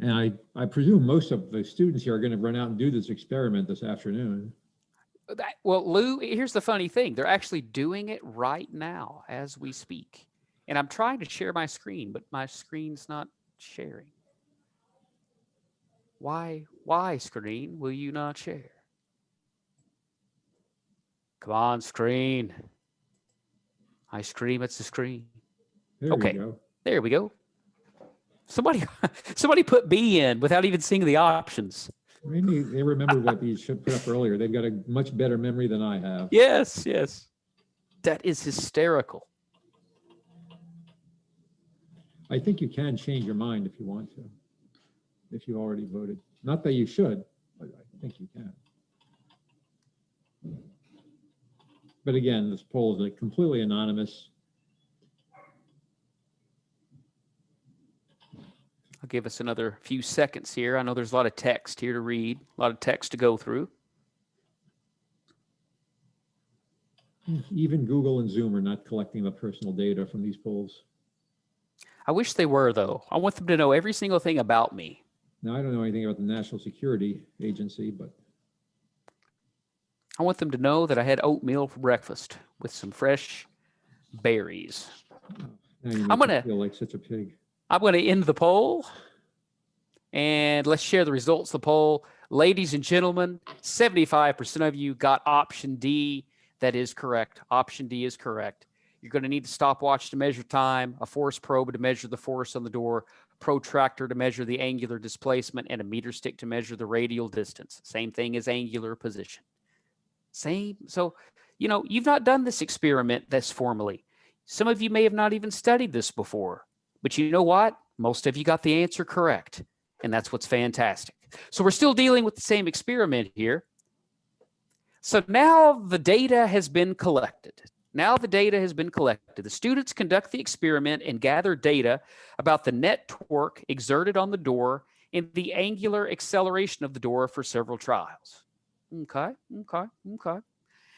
And I presume most of the students here are going to run out and do this experiment this afternoon. Well, Lou, here's the funny thing. They're actually doing it right now as we speak. And I'm trying to share my screen, but my screen's not sharing. Why, screen, will you not share? Come on, screen. I scream, it's the screen. There we go. There we go. Somebody, somebody put B in without even seeing the options. Maybe they remembered what you should put up earlier. They've got a much better memory than I have. Yes, yes. That is hysterical. I think you can change your mind if you want to, if you already voted. Not that you should, but I think you can. But again, this poll is like completely anonymous. I'll give us another few seconds here. I know there's a lot of text here to read, a lot of text to go through. Even Google and Zoom are not collecting the personal data from these polls. I wish they were, though. I want them to know every single thing about me. Now, I don't know anything about the National Security Agency, but I want them to know that I had oatmeal for breakfast with some fresh berries. now you I'm make me gonna- feel like such a pig. I'm going to end the poll, and let's share the results of the poll. Ladies and gentlemen, 75% of you got option D. That is correct. Option D is correct. You're going to need a stopwatch to measure time, a force probe to measure the force on the door, protractor to measure the angular displacement, and a meter stick to measure the radial distance. Same thing as angular position. Same. So, you know, you've not done this experiment this formally. Some of you may have not even studied this before. But you know what? Most of you got the answer correct. And that's what's fantastic. So we're still dealing with the same experiment here. So now the data has been collected. Now the data has been collected. The students conduct the experiment and gather data about the net torque exerted on the door and the angular acceleration of the door for several trials. Okay.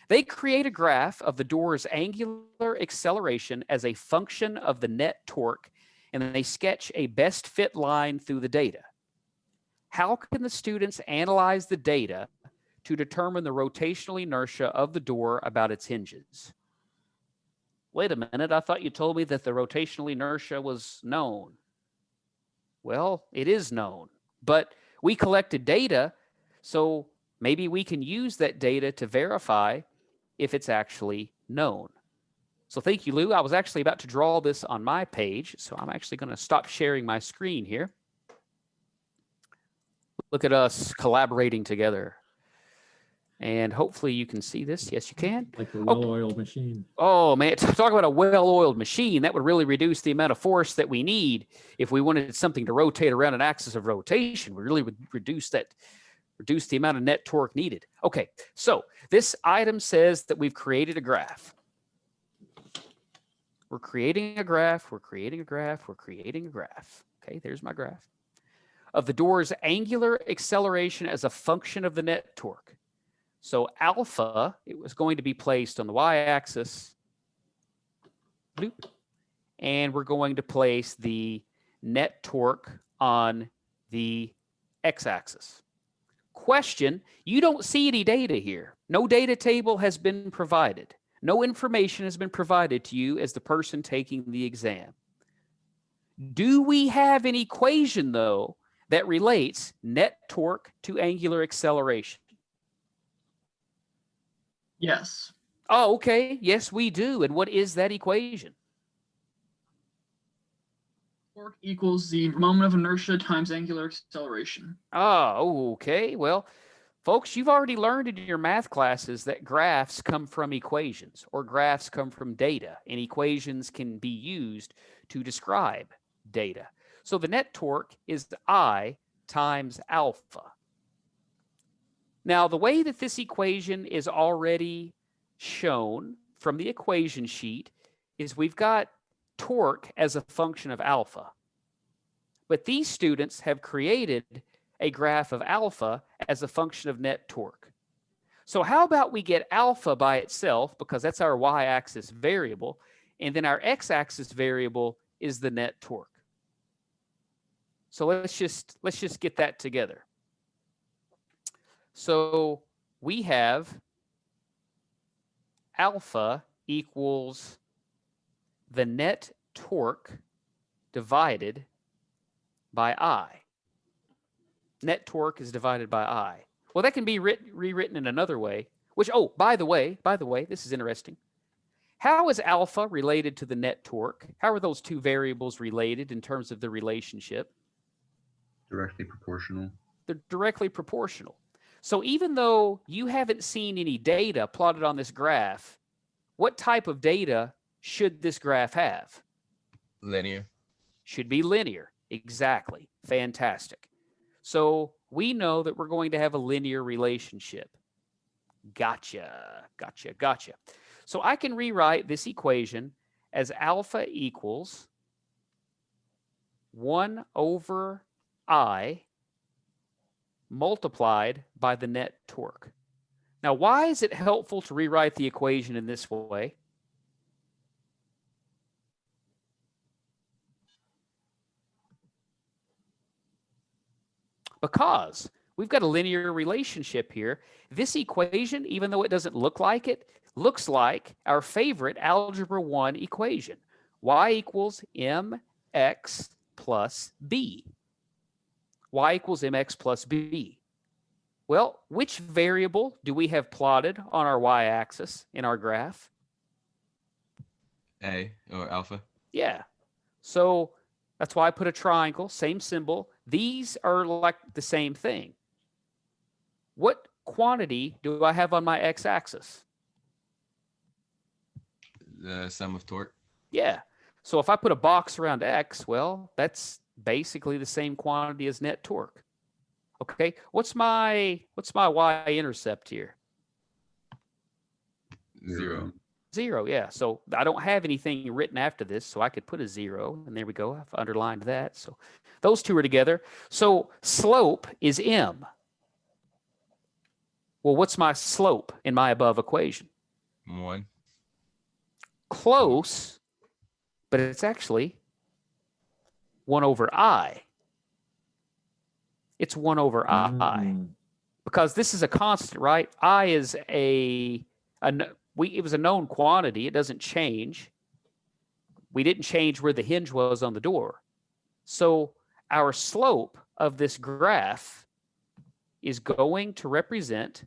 They create a graph of the door's angular acceleration as a function of the net torque, and then they sketch a best fit line through the data. How can the students analyze the data to determine the rotational inertia of the door about its hinges? Wait a minute, I thought you told me that the rotational inertia was known. Well, it is known, but we collected data, so maybe we can use that data to verify if it's actually known. So thank you, Lou. I was actually about to draw this on my page, so I'm actually going to stop sharing my screen here. Look at us collaborating together. And hopefully you can see this. Yes, you can. Like a well-oiled machine. Oh, man, talk about a well-oiled machine. That would really reduce the amount of force that we need if we wanted something to rotate around an axis of rotation. We really would reduce the amount of net torque needed. Okay, so this item says that we've created a graph. We're creating a graph, we're creating a graph, we're creating a graph. Okay, there's my graph. Of the door's angular acceleration as a function of the net torque. So alpha, it was going to be placed on the y-axis. And we're going to place the net torque on the x-axis. Question, you don't see any data here. No data table has been provided. No information has been provided to you as the person taking the exam. Do we have an equation, though, that relates net torque to angular acceleration? Yes. Oh, okay. Yes, we do. And what is that equation? Torque equals the moment of inertia times angular acceleration. Oh, okay. Well, folks, you've already learned in your math classes that graphs come from equations, or graphs come from data, and equations can be used to describe data. So the net torque is I times alpha. Now, the way that this equation is already shown from the equation sheet is we've got torque as a function of alpha. But these students have created a graph of alpha as a function of net torque. So how about we get alpha by itself, because that's our y-axis variable, and then our x-axis variable is the net torque. So let's just get that together. So we have alpha equals the net torque divided by I. Net torque is divided by I. Well, that can be rewritten in another way, which, oh, by the way, this is interesting. How is alpha related to the net torque? How are those two variables related in terms of the relationship? Directly proportional. They're directly proportional. So even though you haven't seen any data plotted on this graph, what type of data should this graph have? Linear. Should be linear. Exactly. Fantastic. So we know that we're going to have a linear relationship. Gotcha. So I can rewrite this equation as alpha equals 1 over I multiplied by the net torque. Now, why is it helpful to rewrite the equation in this way? Because we've got a linear relationship here. This equation, even though it doesn't look like it, looks like our favorite Algebra 1 equation. Y equals mx plus b. Y equals mx plus b. Well, which variable do we have plotted on our y-axis in our graph? A, or alpha. Yeah. So that's why I put a triangle, same symbol. These are like the same thing. What quantity do I have on my x-axis? The sum of torque. Yeah. So if I put a box around x, well, that's basically the same quantity as net torque. Okay. What's my y-intercept here? 0. 0, yeah. So I don't have anything written after this, so I could put a 0, and there we go. I've underlined that. So those two are together. So slope is m. Well, what's my slope in my above equation? 1. Close, but it's actually 1 over I. It's 1 over I. Because this is a constant, right? I is it was a known quantity. It doesn't change. We didn't change where the hinge was on the door. So our slope of this graph is going to represent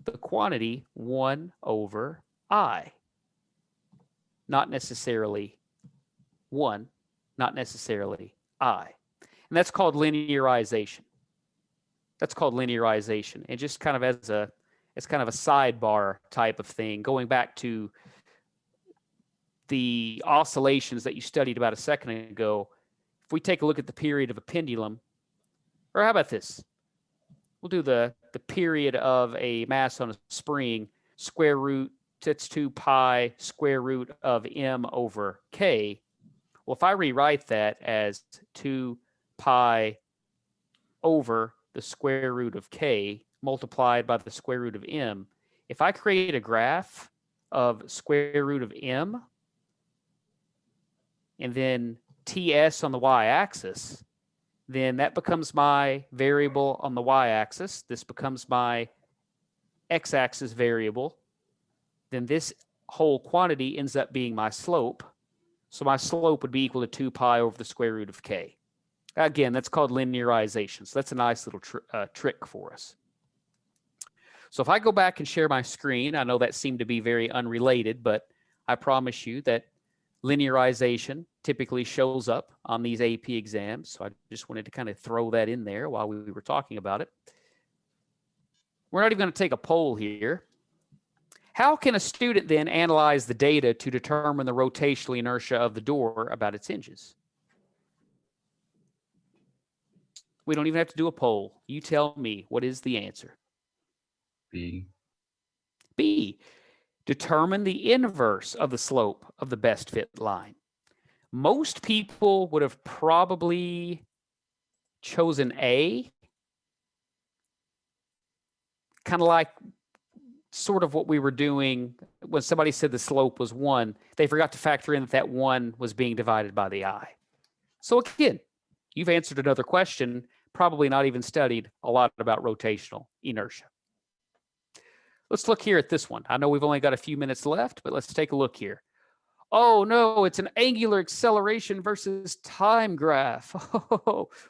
the quantity 1 over I. Not necessarily 1, not necessarily I. And that's called linearization. That's called linearization. And just kind of it's kind of a sidebar type of thing, going back to the oscillations that you studied about a second ago. If we take a look at the period of a pendulum, or how about this? We'll do the period of a mass on a spring, square root, that's 2 pi square root of m over k. Well, if I rewrite that as 2 pi over the square root of k multiplied by the square root of m, if I create a graph of square root of m and then ts on the y-axis, then that becomes my variable on the y-axis. This becomes my x-axis variable. Then this whole quantity ends up being my slope. So my slope would be equal to 2 pi over the square root of k. Again, that's called linearization. So that's a nice little trick for us. So if I go back and share my screen, I know that seemed to be very unrelated, but I promise you that linearization typically shows up on these AP exams. So I just wanted to kind of throw that in there while we were talking about it. We're not even going to take a poll here. How can a student then analyze the data to determine the rotational inertia of the door about its hinges? We don't even have to do a poll. You tell me, what is the answer? B. B. Determine the inverse of the slope of the best fit line. Most people would have probably chosen A. Kind of like sort of what we were doing when somebody said the slope was 1. They forgot to factor in that 1 was being divided by the I. So again, you've answered another question, probably not even studied a lot about rotational inertia. Let's look here at this one. I know we've only got a few minutes left, but let's take a look here. Oh no, it's an angular acceleration versus time graph.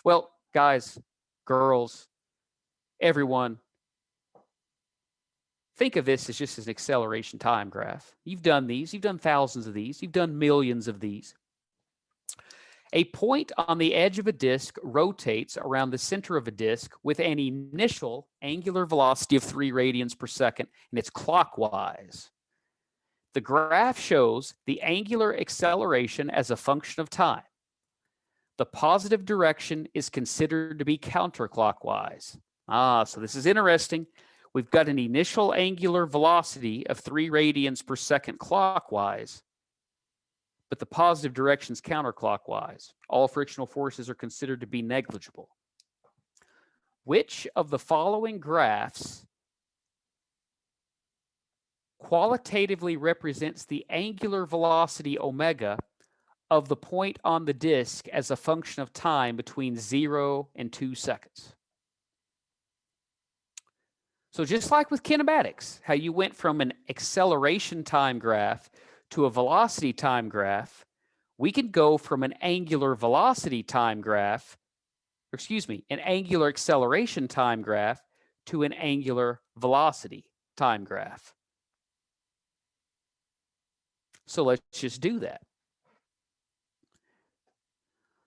Well, guys, girls, everyone, think of this as just as an acceleration time graph. You've done these. You've done thousands of these. You've done millions of these. A point on the edge of a disk rotates around the center of a disk with an initial angular velocity of 3 radians per second, and it's clockwise. The graph shows the angular acceleration as a function of time. The positive direction is considered to be counterclockwise. So this is interesting. We've got an initial angular velocity of 3 radians per second clockwise, but the positive direction is counterclockwise. All frictional forces are considered to be negligible. Which of the following graphs qualitatively represents the angular velocity omega of the point on the disk as a function of time between 0 and 2 seconds? So just like with kinematics, how you went from an acceleration time graph to a velocity time graph, we can go from an angular velocity time graph, an angular acceleration time graph to an angular velocity time graph. So let's just do that.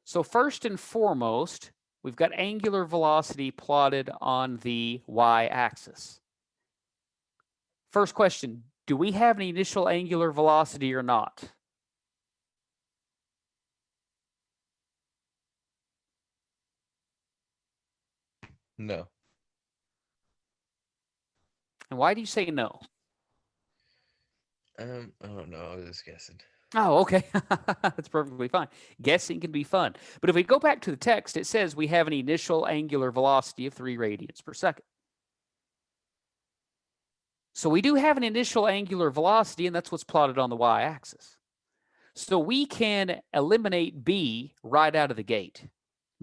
So first and foremost, we've got angular velocity plotted on the y-axis. First question, do we have an initial angular velocity or not? No. And why do you say no? I don't know. I was just guessing. Oh, okay. That's perfectly fine. Guessing can be fun. But if we go back to the text, it says we have an initial angular velocity of 3 radians per second. So we do have an initial angular velocity, and that's what's plotted on the y-axis. So we can eliminate b right out of the gate.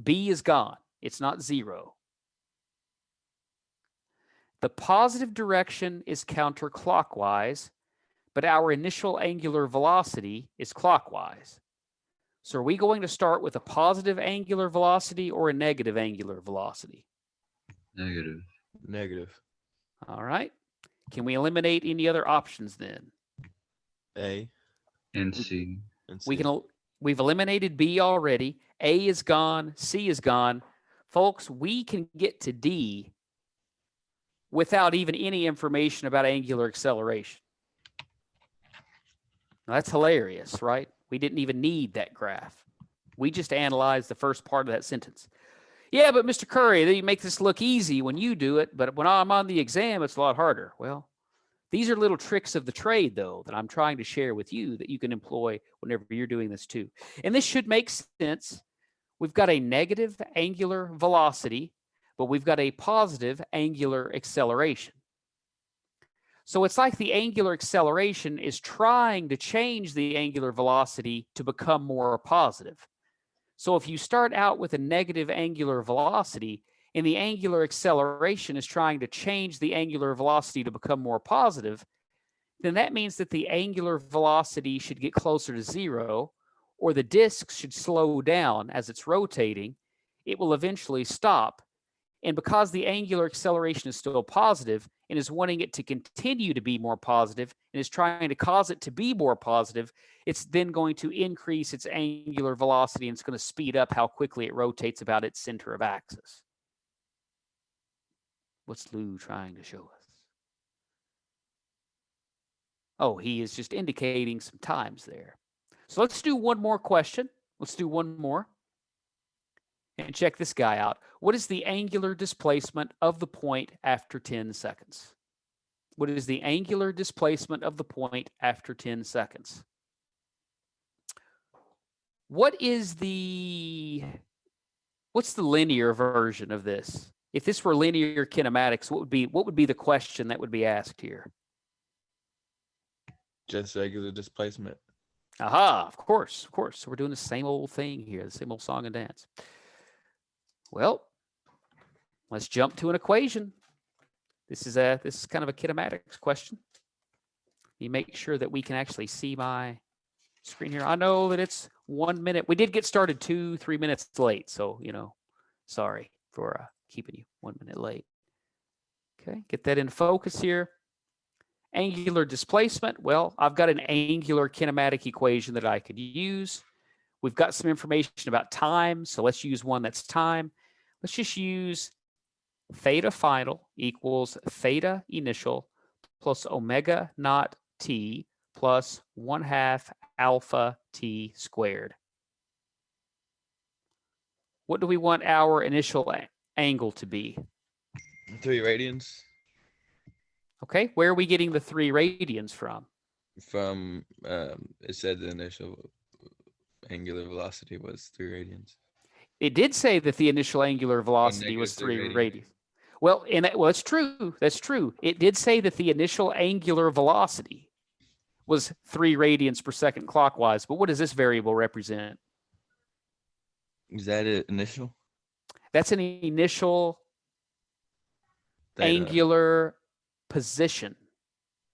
B is gone. It's not 0. The positive direction is counterclockwise, but our initial angular velocity is clockwise. So are we going to start with a positive angular velocity or a negative angular velocity? Negative. Negative. All right. Can we eliminate any other options then? A. And C. And C. We've eliminated B already. A is gone. C is gone. Folks, we can get to D without even any information about angular acceleration. Now, that's hilarious, right? We didn't even need that graph. We just analyzed the first part of that sentence. Yeah, but Mr. Curry, you make this look easy when you do it, but when I'm on the exam, it's a lot harder. Well, these are little tricks of the trade, though, that I'm trying to share with you that you can employ whenever you're doing this too. And this should make sense. We've got a negative angular velocity, but we've got a positive angular acceleration. So it's like the angular acceleration is trying to change the angular velocity to become more positive. So if you start out with a negative angular velocity and the angular acceleration is trying to change the angular velocity to become more positive, then that means that the angular velocity should get closer to 0, or the disk should slow down as it's rotating. It will eventually stop. And because the angular acceleration is still positive and is wanting it to continue to be more positive and is trying to cause it to be more positive, it's then going to increase its angular velocity and it's going to speed up how quickly it rotates about its center of axis. What's Lou trying to show us? Oh, he is just indicating some times there. So let's do one more question. Let's do one more. And check this guy out. What is the angular displacement of the point after 10 seconds? What is the angular displacement of the point after 10 seconds? What's the linear version of this? If this were linear kinematics, what would be the question that would be asked here? Just regular displacement. Aha, of course. So we're doing the same old thing here, the same old song and dance. Well, let's jump to an equation. This is kind of a kinematics question. You make sure that we can actually see my screen here. I know that it's 1 minute. We did get started 2-3 minutes late, so sorry for keeping you 1 minute late. Okay, get that in focus here. Angular displacement, well, I've got an angular kinematic equation that I could use. We've got some information about time, so let's use one that's time. Let's just use theta final equals theta initial plus omega naught t plus 1/2 alpha t squared. What do we want our initial angle to be? 3 radians Okay, where are we getting the 3 radians from? from, it said the initial angular velocity was 3 radians. It did say that the initial angular velocity was 3 radians. Well, it's true. That's true. It did say that the initial angular velocity was 3 radians per second clockwise. But what does this variable represent? Is that it initial? That's an initial Theta. angular position.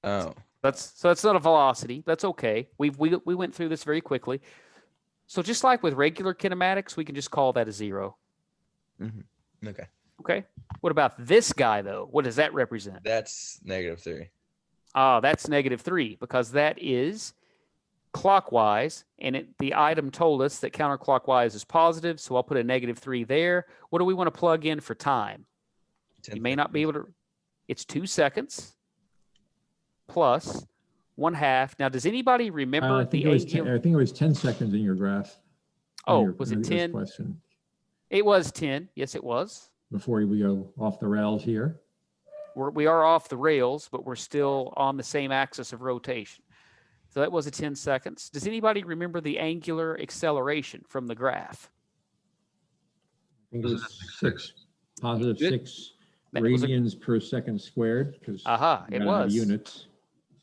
Oh. So it's not a velocity. That's okay. We went through this very quickly. So just like with regular kinematics, we can just call that a 0. Mm-hmm. Okay. Okay. What about this guy, though? What does that represent? That's -3. Ah, that's -3 because that is clockwise, and the item told us that counterclockwise is positive, so I'll put a -3 there. What do we want to plug in for time? You may not be able to. It's 2 seconds plus 1/2. Now, does anybody remember I think it was 10 seconds in your graph. Oh, was it 10? Question. It was 10. Yes, it was. Before we go off the rails here. We are off the rails, but we're still on the same axis of rotation. So that was a 10 seconds. Does anybody remember the angular acceleration from the graph? I think it was 6, positive 6 That was radians per second squared. Because it was. Units.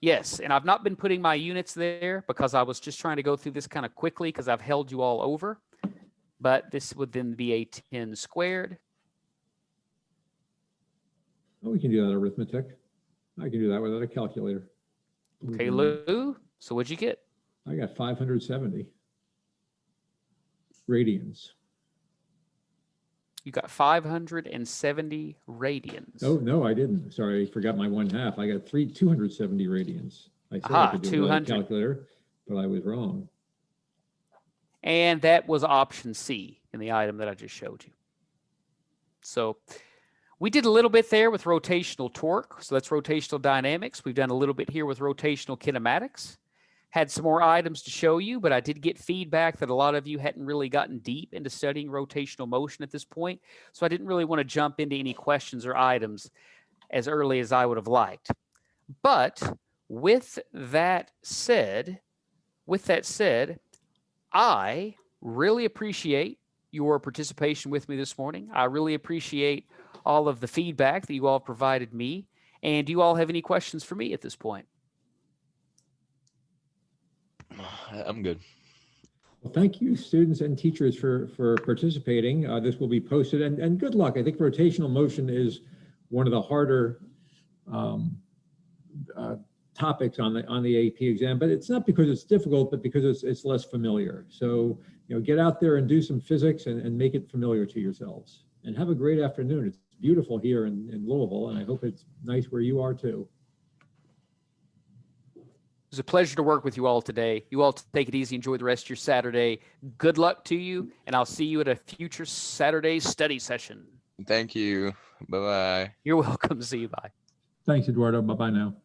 Yes, and I've not been putting my units there because I was just trying to go through this kind of quickly because I've held you all over. But this would then be a 10 squared. Oh, we can do that arithmetic. I can do that without a calculator. Okay, Lou, so what'd you get? I got 570 radians. You got 570 radians. Oh, no, I didn't. Sorry, I forgot my 1/2. I got 270 radians. I said I could do it without a calculator, but I was wrong. And that was option C in the item that I just showed you. So we did a little bit there with rotational torque. So that's rotational dynamics. We've done a little bit here with rotational kinematics. Had some more items to show you, but I did get feedback that a lot of you hadn't really gotten deep into studying rotational motion at this point. So I didn't really want to jump into any questions or items as early as I would have liked. But with that said, I really appreciate your participation with me this morning. I really appreciate all of the feedback that you all provided me. And do you all have any questions for me at this point? I'm good. Well, thank you, students and teachers, for participating. This will be posted, and good luck. I think rotational motion is one of the harder topics on the AP exam, but it's not because it's difficult, but because it's less familiar. So, get out there and do some physics and make it familiar to yourselves. And have a great afternoon. It's beautiful here in Louisville, and I hope it's nice where you are too. It was a pleasure to work with you all today. You all take it easy. Enjoy the rest of your Saturday. Good luck to you, and I'll see you at a future Saturday study session. Thank you. Bye-bye. You're welcome. See you. Bye. Thanks, Eduardo. Bye-bye now.